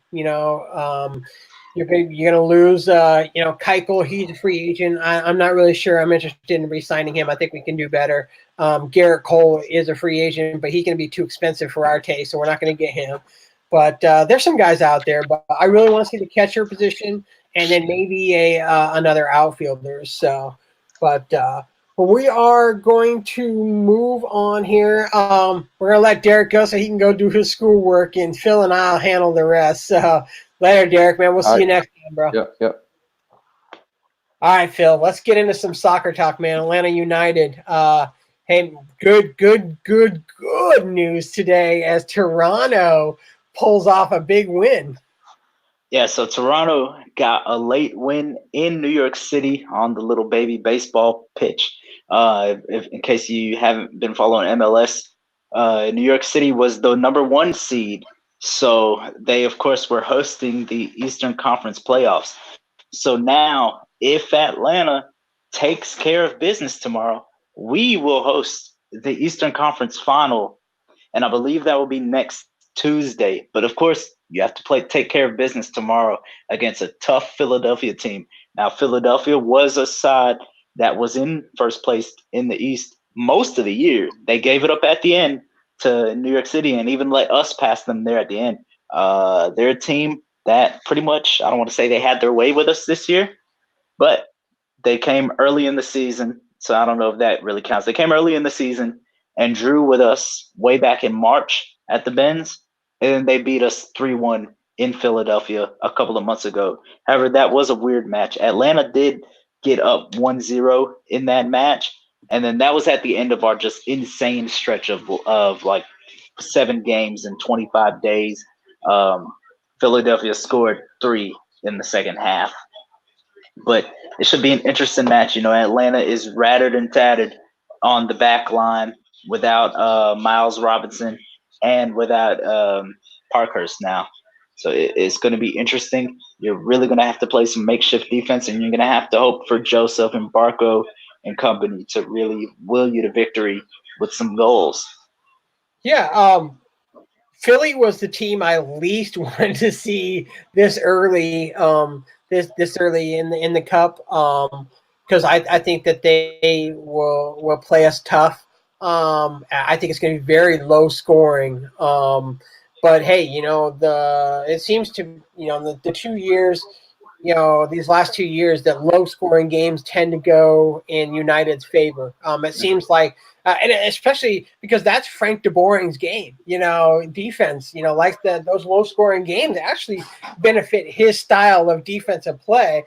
you're gonna lose Keuchel. He's a free agent. I'm not really sure. I'm interested in re-signing him. I think we can do better. Garrett Cole is a free agent, but he's gonna be too expensive for our taste, so we're not gonna get him. But there's some guys out there. But I really want to see the catcher position, and then maybe another outfielder. So, but we are going to move on here. We're gonna let Derek go so he can go do his schoolwork, and Phil and I'll handle the rest. So. Later, Derek, man. We'll see you next time, bro. Yep. All right, Phil. Let's get into some soccer talk, man. Atlanta United. Hey, good news today as Toronto pulls off a big win. Yeah, so Toronto got a late win in New York City on the little baby baseball pitch. In case you haven't been following MLS, New York City was the #1 seed. So they, of course, were hosting the Eastern Conference playoffs. So now, if Atlanta takes care of business tomorrow, we will host the Eastern Conference final. And I believe that will be next Tuesday. But of course, you have to take care of business tomorrow against a tough Philadelphia team. Now, Philadelphia was a side that was in first place in the East most of the year. They gave it up at the end to New York City and even let us pass them there at the end. They're a team that pretty much, I don't want to say they had their way with us this year, but they came early in the season. So I don't know if that really counts. They came early in the season and drew with us way back in March at the Benz. And then they beat us 3-1 in Philadelphia a couple of months ago. However, that was a weird match. Atlanta did get up 1-0 in that match. And then that was at the end of our just insane stretch of like 7 games in 25 days. Philadelphia scored 3 in the second half. But it should be an interesting match. You know, Atlanta is rattered and tattered on the back line without Miles Robinson and without Parkhurst now. So it's going to be interesting. You're really going to have to play some makeshift defense, and you're going to have to hope for Joseph and Barco and company to really will you to victory with some goals. Yeah, Philly was the team I least wanted to see this early, this early in the cup, because I think that they will play us tough. I think it's going to be very low scoring. But hey, it seems to the 2 years. These last 2 years that low-scoring games tend to go in United's favor. It seems like, and especially because that's Frank de Boring's game. Defense. Like those low-scoring games actually benefit his style of defensive play.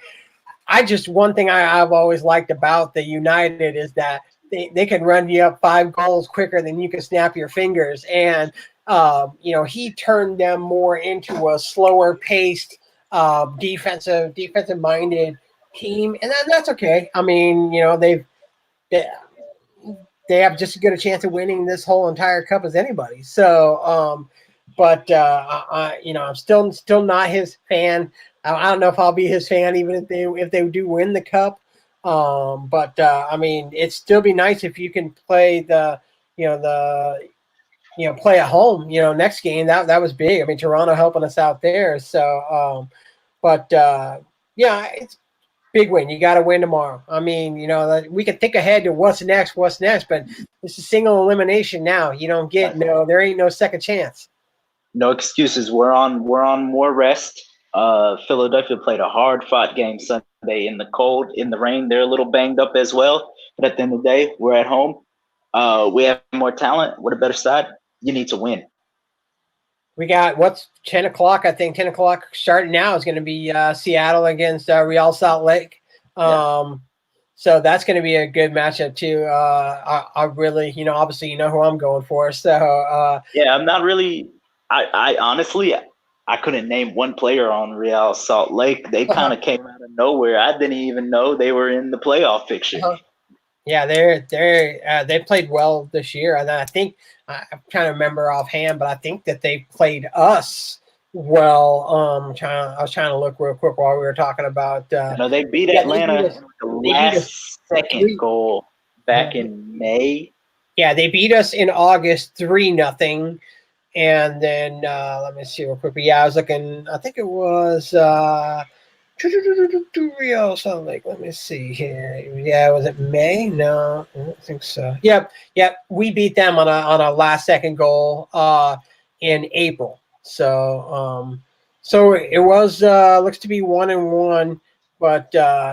One thing I've always liked about the United is that they can run you up 5 goals quicker than you can snap your fingers, and he turned them more into a slower paced. Defensive minded team, and that's okay. I mean, they have just as good a chance of winning this whole entire cup as anybody. So, I'm still not his fan. I don't know if I'll be his fan even if they do win the cup. I mean, it'd still be nice if you can play play at home. Next game that was big. I mean, Toronto helping us out there. So. It's big win. You got to win tomorrow. I mean, we can think ahead to what's next, but it's a single elimination now. You don't get there ain't no second chance. No excuses. We're on more rest. Philadelphia played a hard-fought game Sunday in the cold, in the rain. They're a little banged up as well, but at the end of the day, we're at home. We have more talent. What a better side. You need to win. We got 10 o'clock. I think 10 o'clock starting now is going to be Seattle against Real Salt Lake. So that's going to be a good matchup too. I really, obviously, who I'm going for. So I'm not really. I honestly, I couldn't name one player on Real Salt Lake. They kind of came out of nowhere. I didn't even know they were in the playoff picture. Yeah, they played well this year, and I think I'm trying to remember offhand, but I think that they played us well. I was trying to look real quick while we were talking about. They beat Atlanta the last second goal back in May. Yeah, they beat us in August 3-0, and then let me see real quickly. Yeah, I was looking. I think it was. Real Salt Lake. Let me see here. Yeah, was it May? No, I don't think so. Yep. We beat them on a last second goal in April. So it was looks to be 1-1, but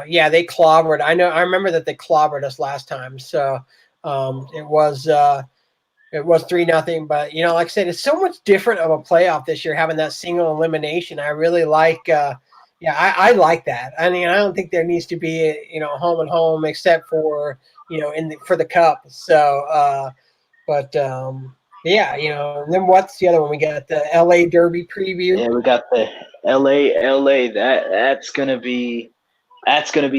yeah, they clobbered. I remember that they clobbered us last time. So it was 3-0, but like I said, it's so much different of a playoff this year, having that single elimination. I really like, I like that. I mean, I don't think there needs to be home and home except for for the cup. So, but yeah, and then what's the other one? We got the LA Derby preview. Yeah, we got the LA. That's gonna be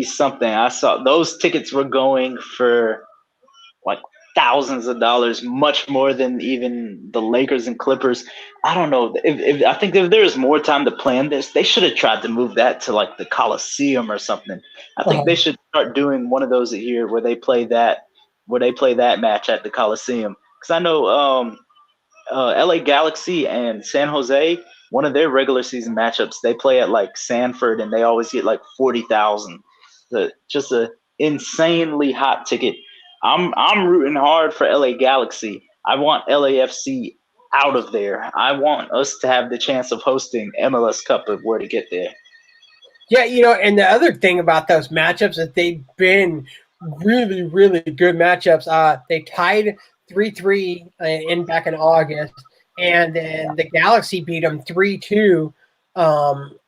something. I saw those tickets were going for like thousands of dollars, much more than even the Lakers and Clippers. I don't know if I think if there's more time to plan this, they should have tried to move that to like the Coliseum or something. I think they should start doing one of those a year where they play that match at the Coliseum. Because I know LA Galaxy and San Jose, one of their regular season matchups, they play at like Sanford and they always get like 40,000. Just a insanely hot ticket. I'm rooting hard for LA Galaxy. I want LAFC out of there. I want us to have the chance of hosting MLS Cup if we're to get there. Yeah, and the other thing about those matchups is they've been really, really good matchups. They tied 3-3 back in August, and then the Galaxy beat them 3-2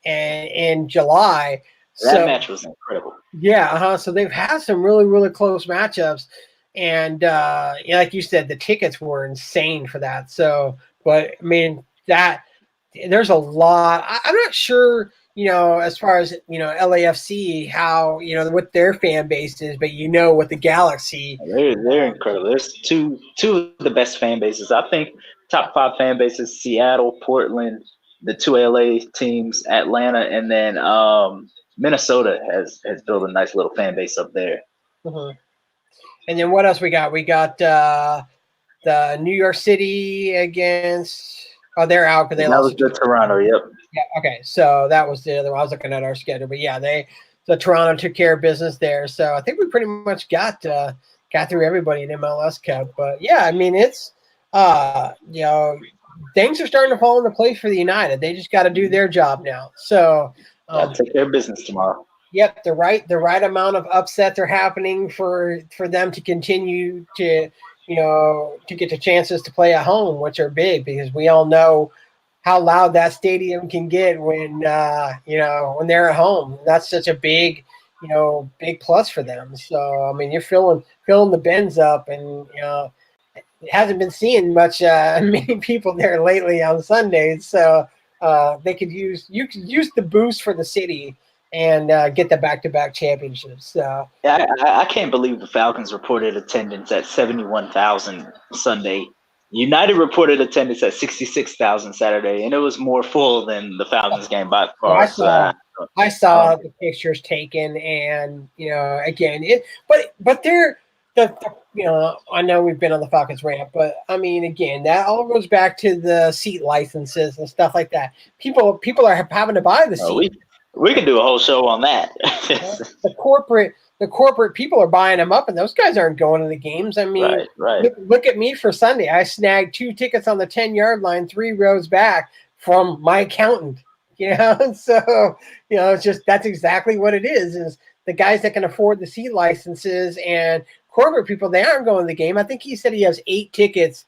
in July. That match was incredible. Yeah, so they've had some really, really close matchups, and like you said, the tickets were insane for that. So, but I mean that there's a lot. I'm not sure. As far as LAFC, how what their fan base is, but what the Galaxy, they're incredible. There's two of the best fan bases. I think top 5 fan bases: Seattle, Portland, the 2 LA teams, Atlanta, and then Minnesota has built a nice little fan base up there. Mm-hmm. And then what else we got? We got the New York City against. Oh, they're out because they lost. That was the Toronto. Yep. Yeah. Okay. So that was the other one. I was looking at our schedule, but yeah, the Toronto took care of business there. So I think we pretty much got through everybody in MLS Cup. But yeah, I mean it's things are starting to fall into place for the United. They just got to do their job now. So take care of business tomorrow. Yep, the right amount of upsets are happening for them to continue to to get the chances to play at home, which are big because we all know how loud that stadium can get when when they're at home. That's such a big big plus for them. So I mean, you're filling the bins up, and it hasn't been seeing much many people there lately on Sundays. So you could use the boost for the city and get the back-to-back championships. So yeah, I can't believe the Falcons reported attendance at 71,000 Sunday. United reported attendance at 66,000 Saturday, and it was more full than the Falcons game by far. I saw the pictures taken, and again, but they're I know we've been on the Falcons rant, but I mean, again, that all goes back to the seat licenses and stuff like that. People are having to buy the seat. We could do a whole show on that. The corporate people are buying them up, and those guys aren't going to the games. I mean, right. Look at me for Sunday. I snagged 2 tickets on the 10-yard line, 3 rows back from my accountant. So it's just that's exactly what it is the guys that can afford the seat licenses and corporate people, they aren't going to the game. I think he said he has 8 tickets,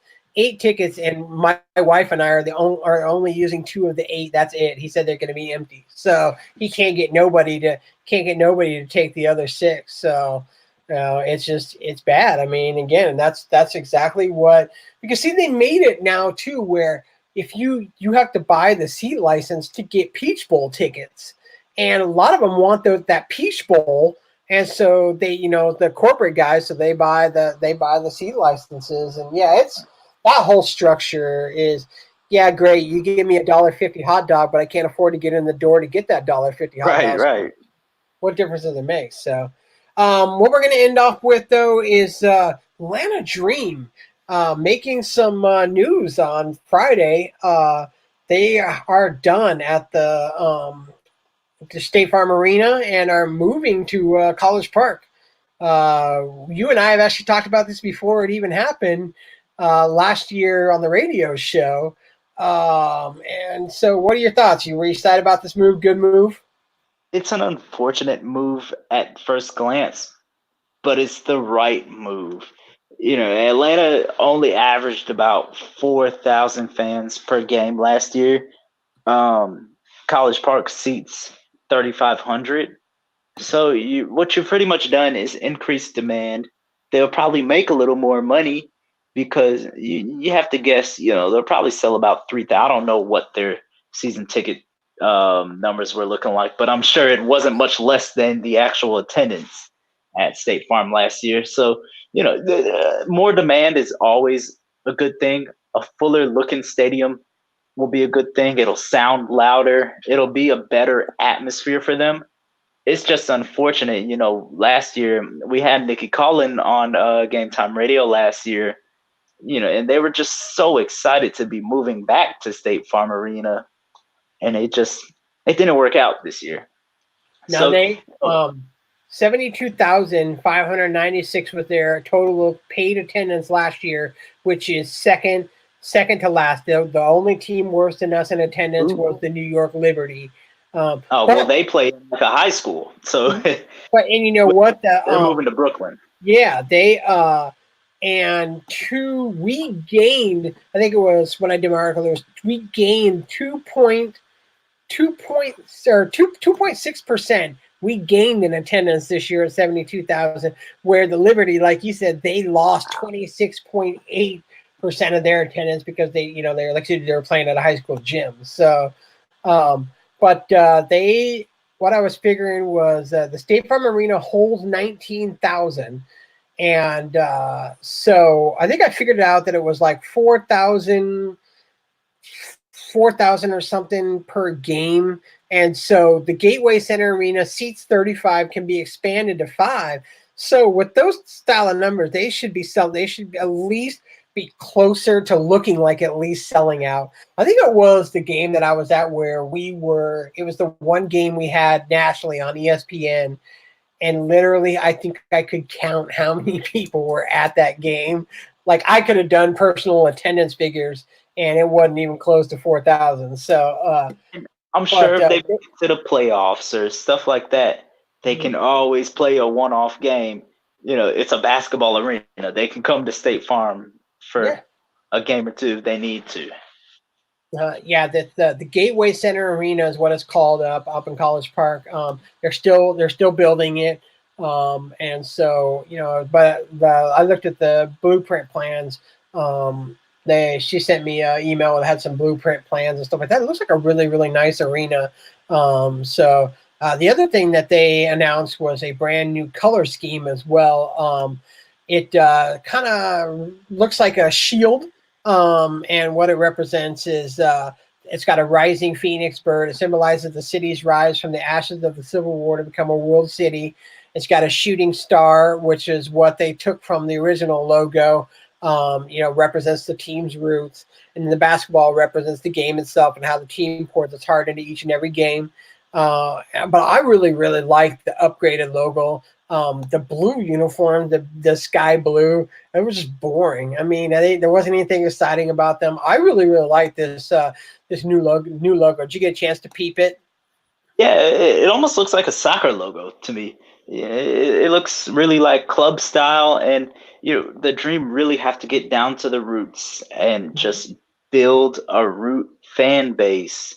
and my wife and I are only using 2 of the 8. That's it. He said they're going to be empty, so he can't get nobody to take the other 6. So it's bad. I mean, again, that's exactly what, because see, they made it now too, where if you have to buy the seat license to get Peach Bowl tickets, and a lot of them want that Peach Bowl. And so they, the corporate guys, so they buy the seat licenses, and it's that whole structure is, great. You give me $1.50 hot dog, but I can't afford to get in the door to get that $1.50 hot dog. Right. What difference does it make? So, what we're going to end off with though is Atlanta Dream making some news on Friday. They are done at the to State Farm Arena and are moving to College Park. You and I have actually talked about this before it even happened last year on the radio show. And so, what are your thoughts? Were you excited about this move? Good move? It's an unfortunate move at first glance, but it's the right move. Atlanta only averaged about 4,000 fans per game last year. College Park seats 3,500. So what you've pretty much done is increase demand. They'll probably make a little more money because you have to guess, they'll probably sell about 3,000. I don't know what their season ticket numbers were looking like, but I'm sure it wasn't much less than the actual attendance at State Farm last year. So, more demand is always a good thing. A fuller looking stadium will be a good thing. It'll sound louder. It'll be a better atmosphere for them. It's just unfortunate, last year we had Nikki Collin on Game Time Radio last year, and they were just so excited to be moving back to State Farm Arena, and it didn't work out this year. Now they 72,596 was their total of paid attendance last year, which is second to last. The only team worse than us in attendance was the New York Liberty. Well, they play in like a high school, so. But and you know what? They're moving to Brooklyn. Yeah, they we gained. I think it was when I did my article. We gained 2.6%. We gained in attendance this year at 72,000. Where the Liberty, like you said, they lost 26.8% of their attendance because they were playing at a high school gym. So. But what I was figuring was the State Farm Arena holds 19,000. And so I think I figured out that it was like 4,000 or something per game. And so the Gateway Center Arena seats 35 can be expanded to 5. So with those style of numbers, they should at least be closer to looking like at least selling out. I think it was the game that I was at where it was the one game we had nationally on ESPN. And literally, I think I could count how many people were at that game. Like I could have done personal attendance figures and it wasn't even close to 4,000. So I'm sure if they get to the playoffs or stuff like that, they can always play a one-off game. It's a basketball arena. They can come to State Farm for a game or two if they need to. The Gateway Center Arena is what it's called up in College Park. They're still building it, and so But I looked at the blueprint plans. She sent me an email that had some blueprint plans and stuff like that. It looks like a really, really nice arena. The other thing that they announced was a brand new color scheme as well. It kind of looks like a shield, and what it represents is it's got a rising phoenix bird. It symbolizes the city's rise from the ashes of the Civil War to become a world city. It's got a shooting star, which is what they took from the original logo. Represents the team's roots, and the basketball represents the game itself and how the team pours its heart into each and every game. But I really, really like the upgraded logo. The blue uniform, the sky blue, it was just boring. I mean, there wasn't anything exciting about them. I really, really like this new logo. Did you get a chance to peep it? Yeah, it almost looks like a soccer logo to me. Yeah, it looks really like club style, and the Dream really have to get down to the roots and just build a root fan base.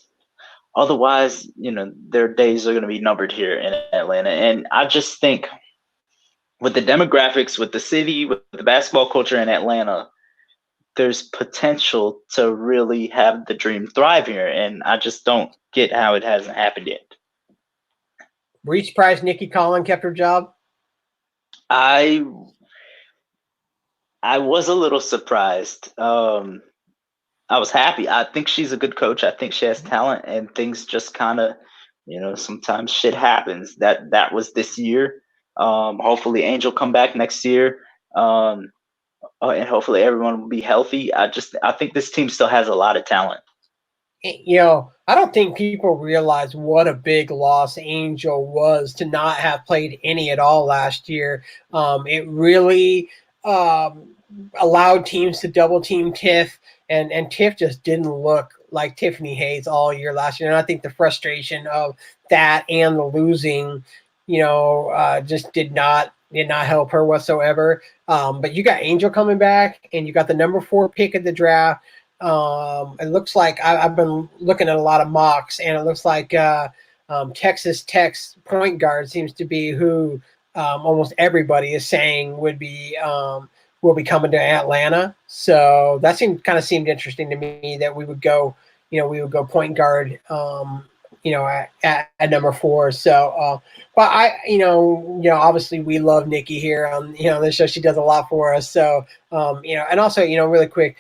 Otherwise, their days are going to be numbered here in Atlanta. And I just think with the demographics, with the city, with the basketball culture in Atlanta, there's potential to really have the Dream thrive here. And I just don't get how it hasn't happened yet. Were you surprised Nikki Collin kept her job? I was a little surprised. I was happy. I think she's a good coach. I think she has talent, and things just kind of, sometimes shit happens. That was this year. Hopefully Angel come back next year. And hopefully everyone will be healthy. I think this team still has a lot of talent. I don't think people realize what a big loss Angel was to not have played any at all last year. It really allowed teams to double team Tiff, and Tiff just didn't look like Tiffany Hayes all year last year. And I think the frustration of that and the losing, just did not help her whatsoever. But you got Angel coming back, and you got the number 4 pick of the draft. It looks like I've been looking at a lot of mocks, and it looks like Texas Tech's point guard seems to be who almost everybody is saying will be coming to Atlanta. So that seemed interesting to me that we would go point guard, at number 4. So, but obviously we love Nikki here on this show. She does a lot for us. So, and also really quick.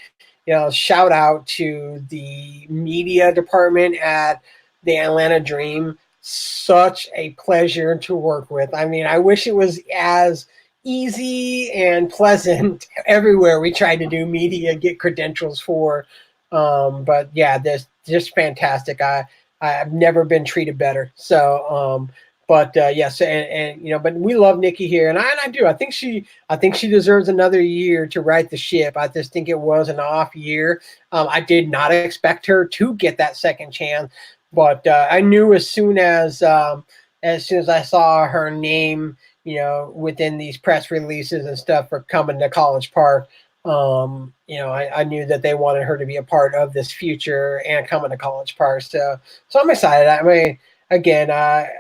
Shout out to the media department at the Atlanta Dream. Such a pleasure to work with. I mean, I wish it was as easy and pleasant everywhere we tried to do media, get credentials for. But yeah, this just fantastic. I've never been treated better. So, but yes, but we love Nikki here, and I do. I think she deserves another year to right the ship. I just think it was an off year. I did not expect her to get that second chance, but I knew as soon as I saw her name, within these press releases and stuff for coming to College Park. I knew that they wanted her to be a part of this future and coming to College Park. So I'm excited. I mean. Again,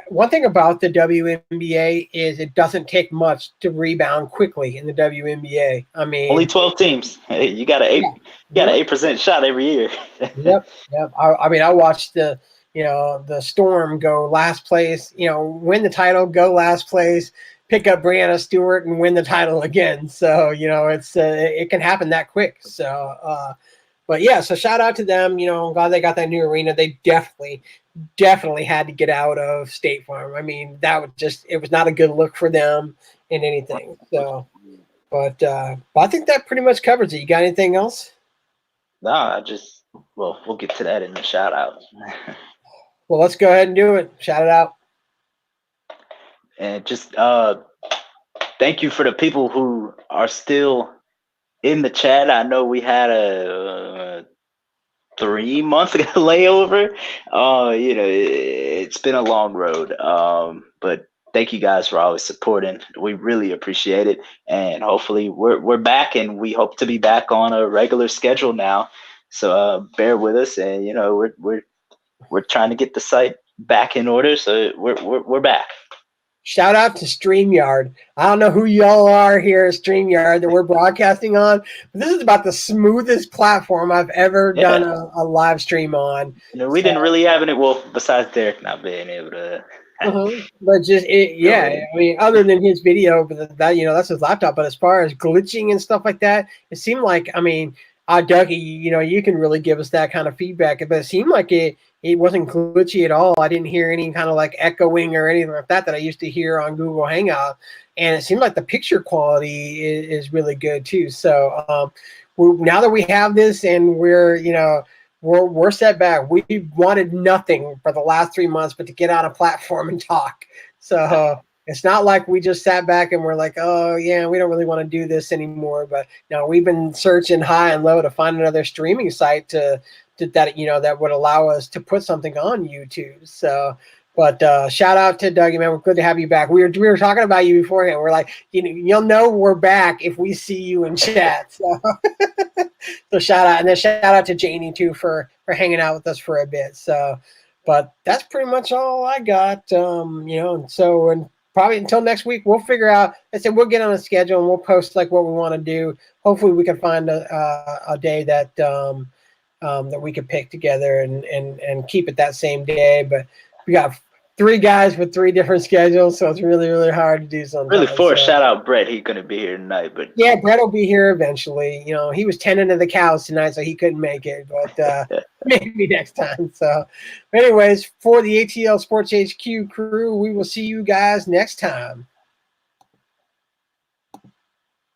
one thing about the WNBA is it doesn't take much to rebound quickly in the WNBA. I mean, only 12 teams. Hey, you got an 8% shot every year. Yep. I mean, I watched the Storm go last place. Win the title, go last place, pick up Brianna Stewart, and win the title again. So it's it can happen that quick. So. But yeah, so shout out to them. I'm glad they got that new arena. They definitely had to get out of State Farm. I mean, it was not a good look for them in anything. So, but I think that pretty much covers it. You got anything else? No, we'll get to that in the shout out. Well, let's go ahead and do it. Shout it out. And just thank you for the people who are still in the chat. I know we had a 3-month layover. It's been a long road. But thank you guys for always supporting. We really appreciate it. And hopefully we're back, and we hope to be back on a regular schedule now. So bear with us, and we're trying to get the site back in order. So we're back. Shout out to StreamYard. I don't know who y'all are here at StreamYard that we're broadcasting on, but this is about the smoothest platform I've ever done a live stream on. We didn't really have it. Well, besides Derek not being able to. But just I mean, other than his video, but that's his laptop. But as far as glitching and stuff like that, it seemed like, I mean, Dougie, you can really give us that kind of feedback. But it seemed like it wasn't glitchy at all. I didn't hear any kind of like echoing or anything like that I used to hear on Google Hangout. And it seemed like the picture quality is really good too. So now that we have this and we're set back, we wanted nothing for the last 3 months but to get on a platform and talk. So it's not like we just sat back and we're like, oh yeah, we don't really want to do this anymore. But we've been searching high and low to find another streaming site that would allow us to put something on YouTube. So, but shout out to Dougie, man. We're good to have you back. We were talking about you beforehand. We're like, you'll know we're back if we see you in chat. So, so shout out, and then shout out to Janie too for hanging out with us for a bit. So, but that's pretty much all I got. And probably until next week, we'll figure out. I said we'll get on a schedule and we'll post like what we want to do. Hopefully, we can find a day that that we could pick together and keep it that same day. But we got 3 guys with 3 different schedules, so it's really, really hard to do something. Really, shout out Brett. He couldn't be here tonight, but yeah, Brett will be here eventually. He was tending to the cows tonight, so he couldn't make it, but maybe next time. So, anyways, for the ATL Sports HQ crew, we will see you guys next time.